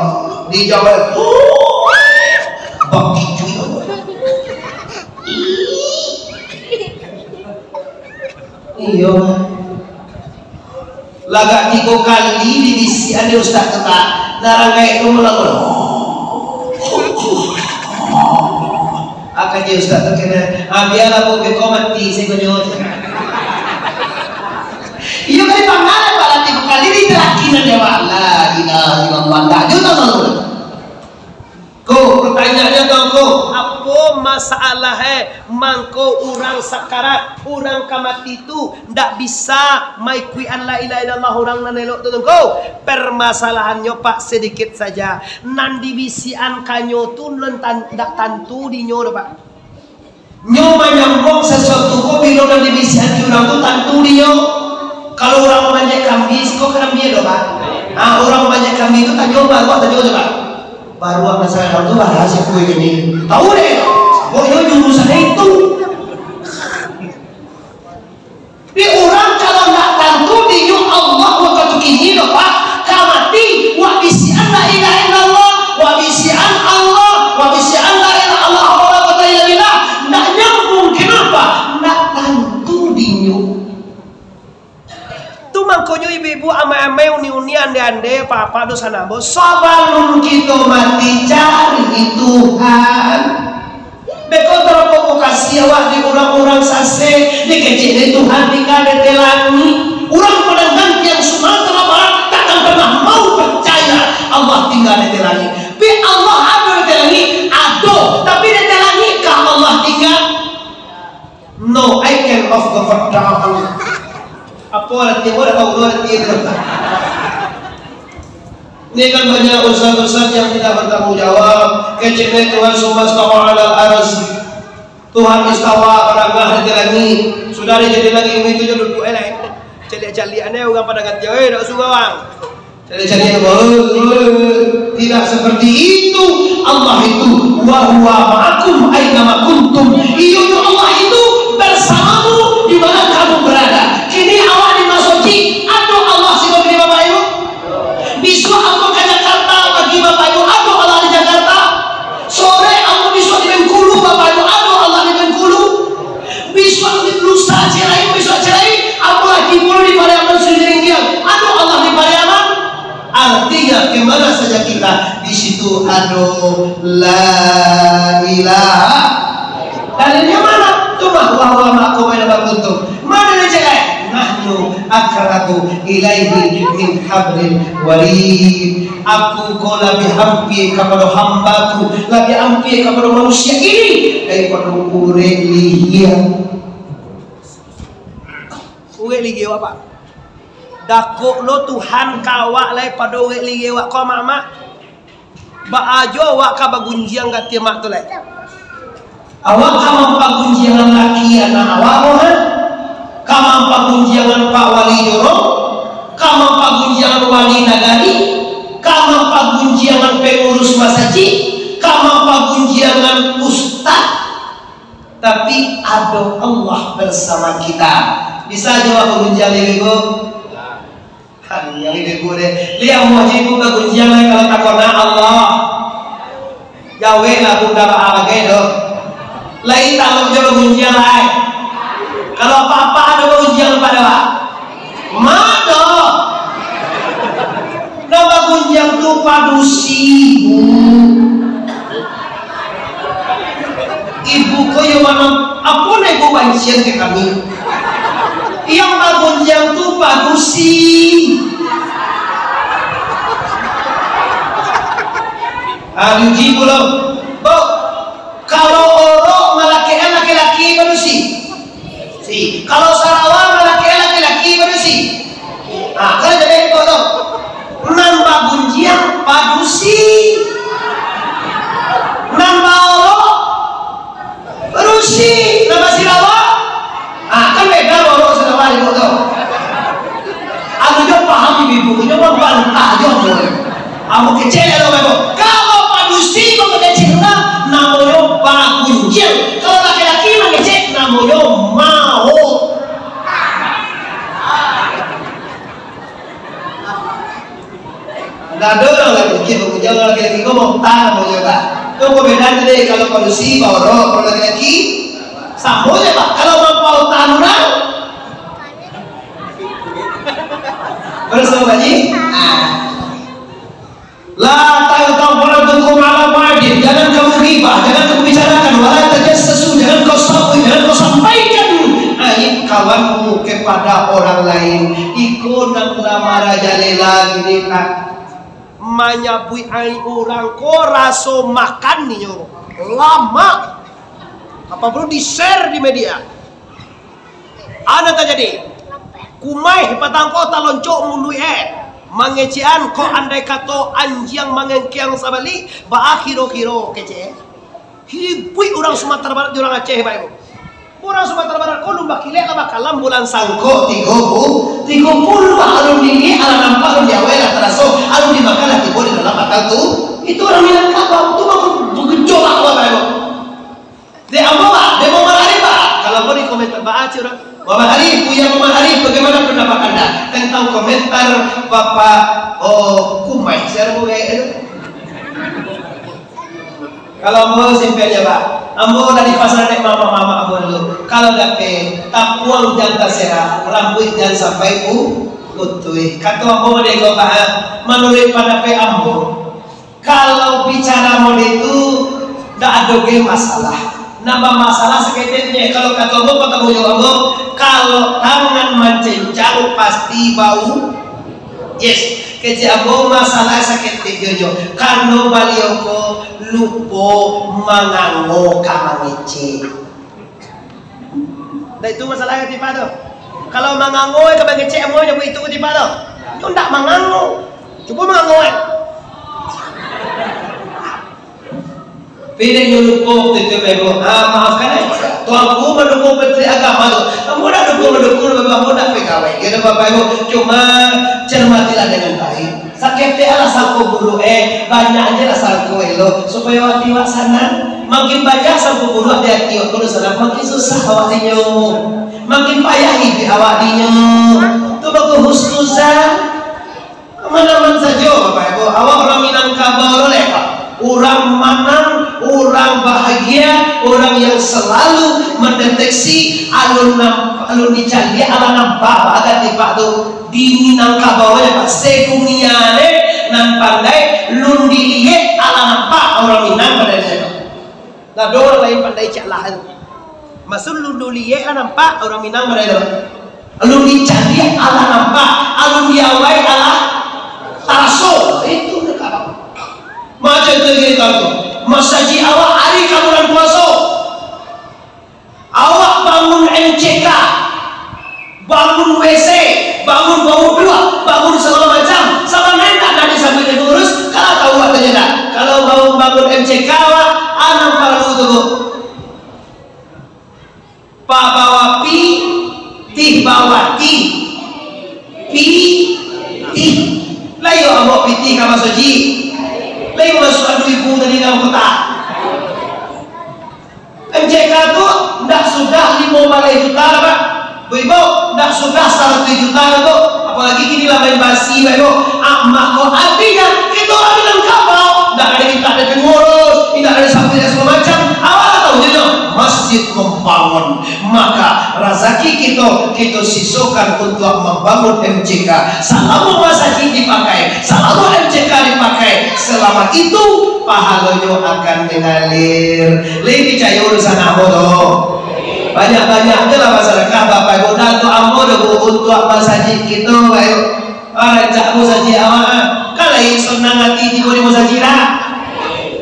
dijawab baki juga iya lagak 3 kali dibisi ada Ustaz kata narang kayak itu melakukan akan dia Ustaz terkena biar aku bekomati saya konyol iya kali pangalan Pak Lati bukan diri terakinan ya Pak la ilaha illallah tak juga tahu ko pertanyaannya tahu ko apa masalah mangko orang sakarat orang kamati itu ndak bisa mai kuian la ilaha illallah orang nanelok tu ko permasalahannya Pak sedikit saja nan dibisian kanyo tu ndak tantu dinyo Pak nyo menyambung sesuatu ko bila nan dibisian orang tu tantu dinyo. Kalau orang banyak kambing, kok kambing ya Pak? Nah, orang banyak kambing itu tak nyoba, kok tak nyoba Pak? Baru apa saya tahu tuh rahasia kue ini. Tahu deh, kok itu jurusan itu. Di orang kalau tak tentu di Allah waktu ini loh Pak, kamati wa bisian la ilaha illallah, wa bisian Allah, wa bisian la ilaha illallah, wa la ilaha illallah. Ndak nyambung kenapa? Ndak tentu di mangkonyo ibu-ibu amai-amai uni-unian ande apa-apa dosa nabo sabalun kita mati cari Tuhan beko terprovokasi awak di orang-orang sase di kecil Tuhan tinggal di telangi orang pedangkan yang Sumatera Barat takkan pernah mau percaya Allah tinggal di telangi tapi Allah ada di telangi ada tapi di telangi kah Allah tinggal no I can of God down apa arti orang tahu arti itu? Ini kan banyak ustaz-ustaz yang tidak bertanggung jawab. Kecilnya Tuhan Subhanahu wa aras. Tuhan istawa pada di langit. Sudah jadi lagi itu jadi duduk elek. Celi-celi aneh orang pada ganti dak suka bang. Celi-celi tidak seperti itu. Allah itu wa huwa ma'akum aina ma kuntum. Iya Allah itu bersamamu di mana kamu berada. Kini awak dimasuki, aduh Allah sih bagi Bapak Ibu. Besok aku ke Jakarta bagi Bapak Ibu, aduh Allah di Jakarta. Sore aku besok di Bengkulu, Bapak Ibu, aduh Allah di Bengkulu. Besok di lusa Cirai, besok Cirai, aku lagi puluh di Pariaman Sudiringgiang, aduh Allah di Pariaman. Artinya kemana saja kita di situ aduh la ilaha. Dalilnya mana? Cuma wa ma'akum aina ma kuntum. Mana dia cakap? Nahnu akrabu ilaihi min hablil warid. Aku kau lebih hampir kepada hambaku, lebih hampir kepada manusia ini daripada urek lihian. Urek lihian apa? Dakuk lo Tuhan kawak lai pada urek lihian wak kau mak. Ba ajo wak ka bagunjiang kat dia mak tu lai. Awak kamang pagunjiangan laki anak awak mohon, kamang pagunjiangan Pak Wali Joro, kamang pagunjiangan Wali Nagari, kamang pagunjiangan pengurus masjid, kamang pagunjiangan ustaz. Tapi ada Allah bersama kita. Bisa jawab pagunjian ibu? Yang ibu deh. Lihat wajib pagunjiangan kalau takona Allah. Jawe lah bunda apa gitu. Lain tak menjawab ujian lain. Kalau apa-apa ada ujian pada Pak. Mana? Nama ujian tu padusi ibu ko yung apa na ibu bansiyan ke kami yang magunjang tu padusi Yuji belum kalau oro laki-laki padusi si kalau Sarawak laki-laki padusi kalau jadi itu tuh nambah bunjian padusi nambah oro padusi nambah Sarawak kan beda oro Sarawak itu tuh aku juga paham ibu juga bantah juga aku kecil ya lo kalau padusi kok kecil namanya pagunjil kalau laki-laki mengecek namanya mau nggak ada orang lagi pagunjil kalau laki-laki ngomong tak mau juga itu perbedaan tadi kalau padusi bawa kalau laki-laki sama aja pak kalau mau tanuran bersama Haji la ta'tabarukum ala ba'din, jangan kamu ghibah, jangan kamu bicarakan, wala tajassasu, jangan kau sampaikan aib kawanmu kepada orang lain. Iku nang lamara jalela gini nak menyabui aib orang ko raso makan nih lama apa perlu di share di media ada terjadi kumai patang kota loncok mului mangecian ko andai kato anjing mangengkiang sabali ba kiro-kiro kece hibui orang Sumatera Barat orang Aceh bae orang Sumatera Barat ko lumba kile ka bakalam bulan sangko 30 alun dini ala nampak alun diawe la teraso alun di makala ti boleh dalam bakal tu itu orang Minangkabau tu mau gejolak apa bae de amboa de mau hari ba kalau mau di komentar ba aci orang Bapak Arif, Buya Muhammad Arif, bagaimana pendapat Anda tentang komentar Bapak Kumai? Saya mau kalau mau simpelnya Pak, ambo dari pasar naik mama ambo dulu. Kalau dapet tapuang jantan serah, rambut jangan sampai putih. Kata ambo dego Pak, menurut pendapat ambo, kalau bicara mod itu tidak ada masalah. Nambah masalah seketnya kalau kata ambo kalau tangan mencincang pasti bau yes kejabo masalah sakit jojo karena balioko lupo mangango kamangece nah itu masalahnya tiba tuh kalau mangango kamangece mau nyoba itu tiba tuh itu ndak mangango coba mangango Pilih nyulupo itu bebo, maafkan aja. Tuanku mendukung Menteri Agama tu, kamu dah dukung, kamu dah pegawai. Kita bapak ibu cuma cermatilah dengan baik. Sakit ala sangko bulu banyaknya lah sangko elo supaya waktu sana makin banyak sangko bulu ada kiot bulu sana makin susah awaknya, makin payah hidup awaknya. Tu bagus husnuzan mana saja bapak ibu. Awak orang Minangkabau lo lepak. Orang manang, orang bahagia, orang yang selalu mendeteksi alun dicari ala nampak agak tiba tu di Minangkabau ya Pak sekuniane nan pandai lun dilihat ala nampak orang Minang pada saya. Nah orang lain pandai cak lahan. Maksud lun dilihat ala nampak orang Minang pada saya. Lun dicari ala nampak, alun diawai ala taraso itu dekat. Macam itu kamu masaji awak hari kamu dan puasa awak bangun MCK bangun WC bangun bau dua bangun segala macam sama nenda nanti sambil diurus kalau tahu katanya tak kalau bangun MCK awak anak perlu tu pak bawa tih bawa pi layu awak pitih kamu saji lagi masuk adu ibu tadi dalam kota MCK itu tidak sudah 5 juta Pak ibu tidak sudah 1 juta itu apalagi kini lah main basi ibu maka artinya itu orang Minangkabau tidak ada kita ada pengurus tidak ada sampai segala macam awal tahu jadi masjid membangun maka rezeki kita sisokan untuk membangun MCK selalu masjid dipakai selalu MCK dipakai selama itu pahalanya akan mengalir. Lebih percaya urusan amodo. Banyak-banyak aja lah masyarakat Bapak Ibu dan amodo untuk masjid kita ayo. Cak musaji awak kalau senang hati di boleh musajira.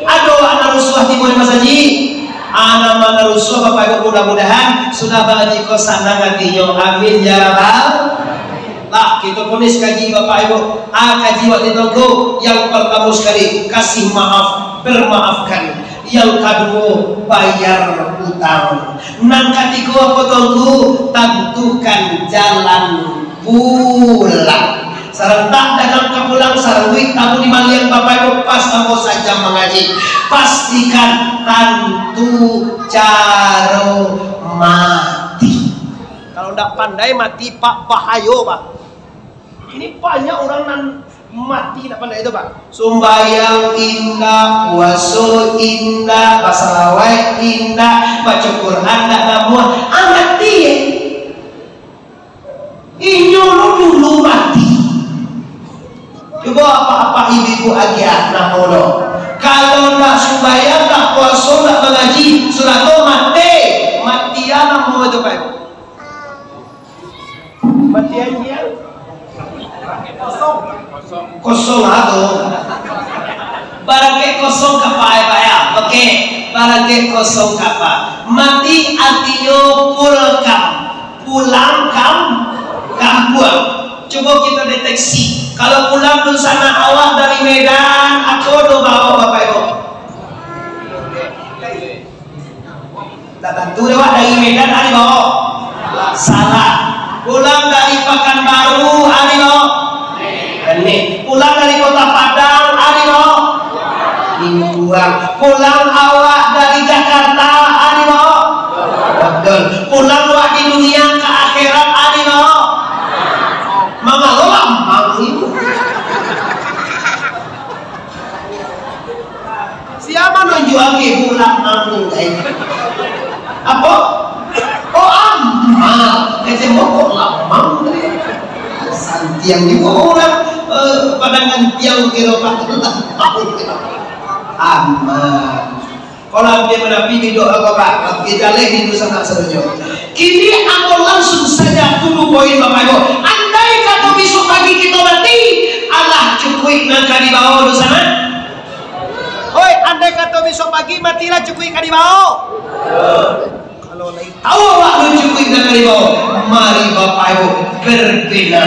Aduh anak rusuh di boleh masjid. Anak mana rusuh Bapak Ibu mudah-mudahan sudah bagi kosanang hatinya. Amin ya rabbal. Lah kita ponis kaji Bapak Ibu. Kaji waktu itu yang pertama sekali kasih maaf, bermaafkan. Yang kedua bayar utang. Nang ketiga apa tunggu tentukan jalan pulang. Sarang tak dagang kepulang sarang duit tamu di malian Bapak Ibu pas kamu saja mengaji. Pastikan tentu cara mati. Kalau tidak pandai mati Pak bahayo Pak. Ini banyak orang nan mati tidak pandai itu Pak. Sumbayang indah, puasa indah, pasalawai indah, baca Quran tak namun mati. Inyo dulu mati. Coba apa-apa ibu agia namono. Kalau nak sumbayang, nak puasa, nak mengaji, sudah tu mati. Matian namono itu Pak. Matian dia. Kosong atau barangke kosong kapa ya oke barangke kosong kapa mati artinya pulang kampung. Coba kita deteksi kalau pulang dulu sana awak dari Medan aku do bawa Bapak Ibu tak tentu lewat dari Medan hari bawa salah pulang dari Pekanbaru hari bawa pulang dari Kota Padang Arino mingguan pulang awak dari Jakarta Arino betul pulang awak di dunia ke akhirat Arino mama lo lambang itu siapa nunjuk ke pulang nanggung apa oh amal kece kok lambang santiang juga orang padangan tiang kira pak aman kalau dia menapi di doa bapak kita lagi di sana sebenarnya kini aku langsung saja tunggu poin Bapak Ibu andai kata besok pagi kita mati Allah cukup nak di bawah di sana hoi andai kata besok pagi matilah cukup di bawah kalau lagi tahu waktu cukup nak di bawah mari Bapak Ibu berbeda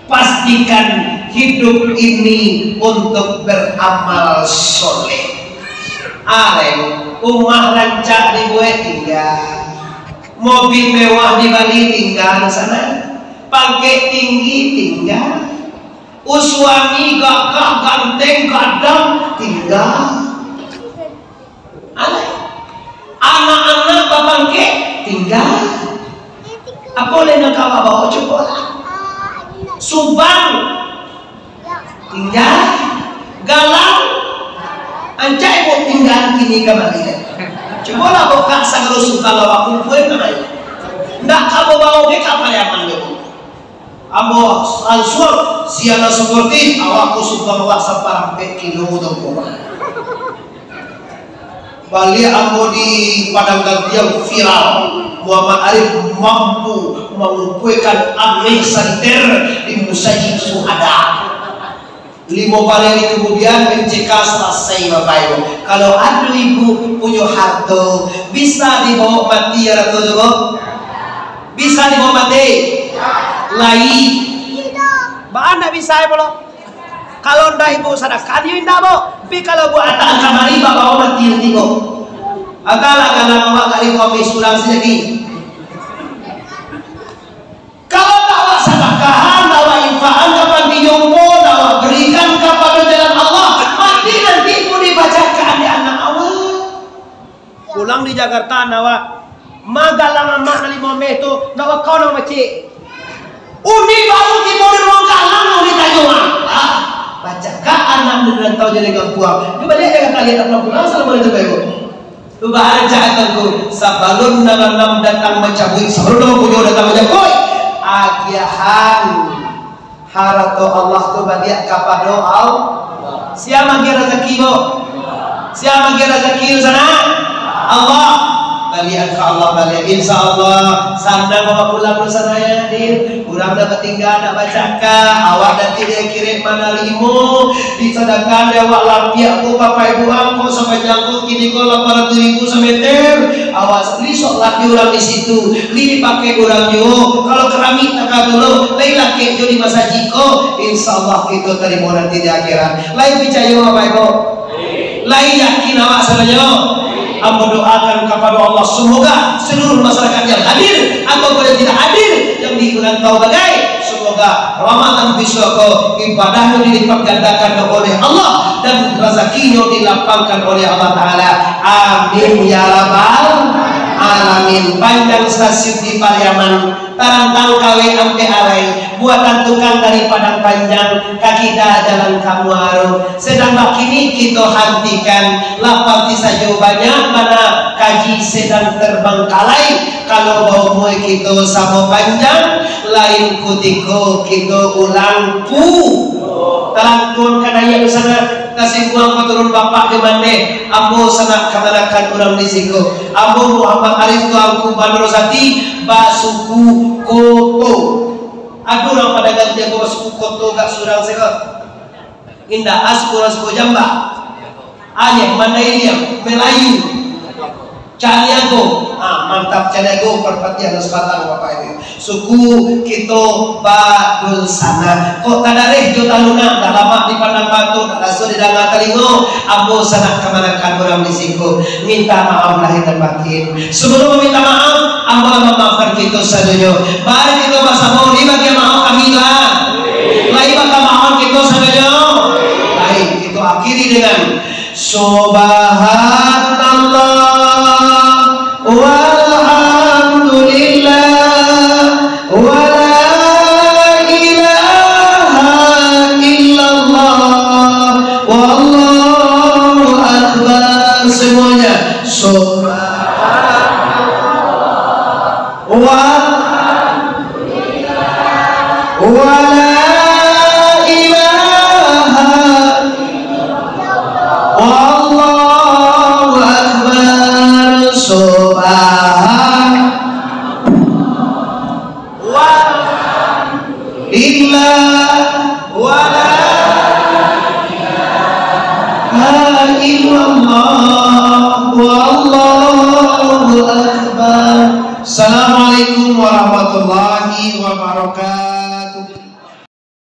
pastikan hidup ini untuk beramal soleh. Rumah rancak dibuat tinggal, mobil mewah di Bali tinggal sana, pakai tinggi tinggal, suami gagah ganteng kadang tinggal, anak-anak bapangke tinggal, apa boleh nak kawa bawa coba Subang tinggal, Galang, Ancai mau tinggal kini kembali. Coba lah buka sagro suka lawa kumpul kembali. Ndak kamu bawa ke kapal yang mana? Amo ansur siapa seperti awakku Subang awak separang kilo dong koma. Balik amo di Padang Gantian viral. Muhammad Arif mampu mengumpulkan amil santer di musajid suhada 5 hari kemudian MCK selesai Bapak Ibu. Kalau ada ibu punya harta bisa dibawa mati ya Ratu Jogo? Bisa dibawa mati? Lai Ba anda bisa ya belum? Kalau ndak ibu sedekah dia ndak mau. Tapi kalau buat atas kamari bawa mati nanti kok. Agak-agak awak kali kopi sulang sedikit. Kalau dakwah sedekahan, dakwah infaan kapan dinyompo, dakwah berikan kepada jalan Allah, mati nanti pun dibacakan di anak awak. Pulang di Jakarta nawa magalang amak nali mame itu nawa kau nama cik. Uni baru timur ruang kalang uni tajungan. Bacakan anak dengan tahu jadi gampuang. Coba lihat dengan kalian apa pulang salam boleh coba ibu. Coba aja aku sabalun nam datang mencabut sebelum punya datang mencabut agiahan harato Allah tu balik kepada Allah. Siapa bagi rezeki bu? Siapa bagi rezeki sana? Allah. Balik ke Allah balik. Insya Allah sana bawa pulang dosa saya hadir. Kurang dapat tinggal nak bacakan. Awak nanti dia kirim mana limo. Disadangkan dia awak lampiak ku bapak ibu angkut sampai jangkut kini kau 800.000 semeter. Awak lisok laki orang di situ. Lili pakai orang yo. Kalau keramik tak dulu. Lain laki jo di masa jiko. Insya Allah kita terima nanti di akhirat. Lain percaya bapak ibu. Lain yakin awak sahaja. Aku doakan kepada Allah semoga seluruh masyarakat yang hadir atau yang tidak hadir yang diikutan tahu bagai semoga Ramadan besok ibadahnya dilipat gandakan oleh Allah dan rezekinya dilapangkan oleh Allah Ta'ala. Amin ya rabbal alamin. Panjang stasiun di Pariaman tarantang kawe ampe alai buatan tukang dari Padang Panjang kaki dah jalan kamu harum sedang kini kita hentikan lapati saja banyak mana kaji sedang terbengkalai kalau bau mui kita sama panjang lain kutiko kita ulang pu talantun kadaya sana kasih buang keturun bapak di mana ambo sangat kemanakan orang di siku ambo Muhammad Arif tu aku Bandrosati basuku koto ada orang pada ganti aku basuku koto gak surang sekot indah asku jamba ayah mana ini yang Melayu Caniago mantap Caniago perpatian Sebatang bapak ini suku kita badul sana kok tadareh jo taluna dah lama di Padang Batu dah laso di Danga Telingo ambo sangat kemanakan orang di siku minta maaf lahir dan batin sebelum meminta maaf ambo memaafkan kita sadonya mari kita bersama ini bagi maaf kami lah lagi bakal maaf kita sadonya baik kita akhiri dengan subhanallah walhamdulillah wa la ilaha illallah wallahu akbar semuanya subhanallah walhamdulillah wa la ilaha illallah wallahu akbar subhanallah wa la ilaha illallah wallahu akbar. Assalamualaikum warahmatullahi wabarakatuh.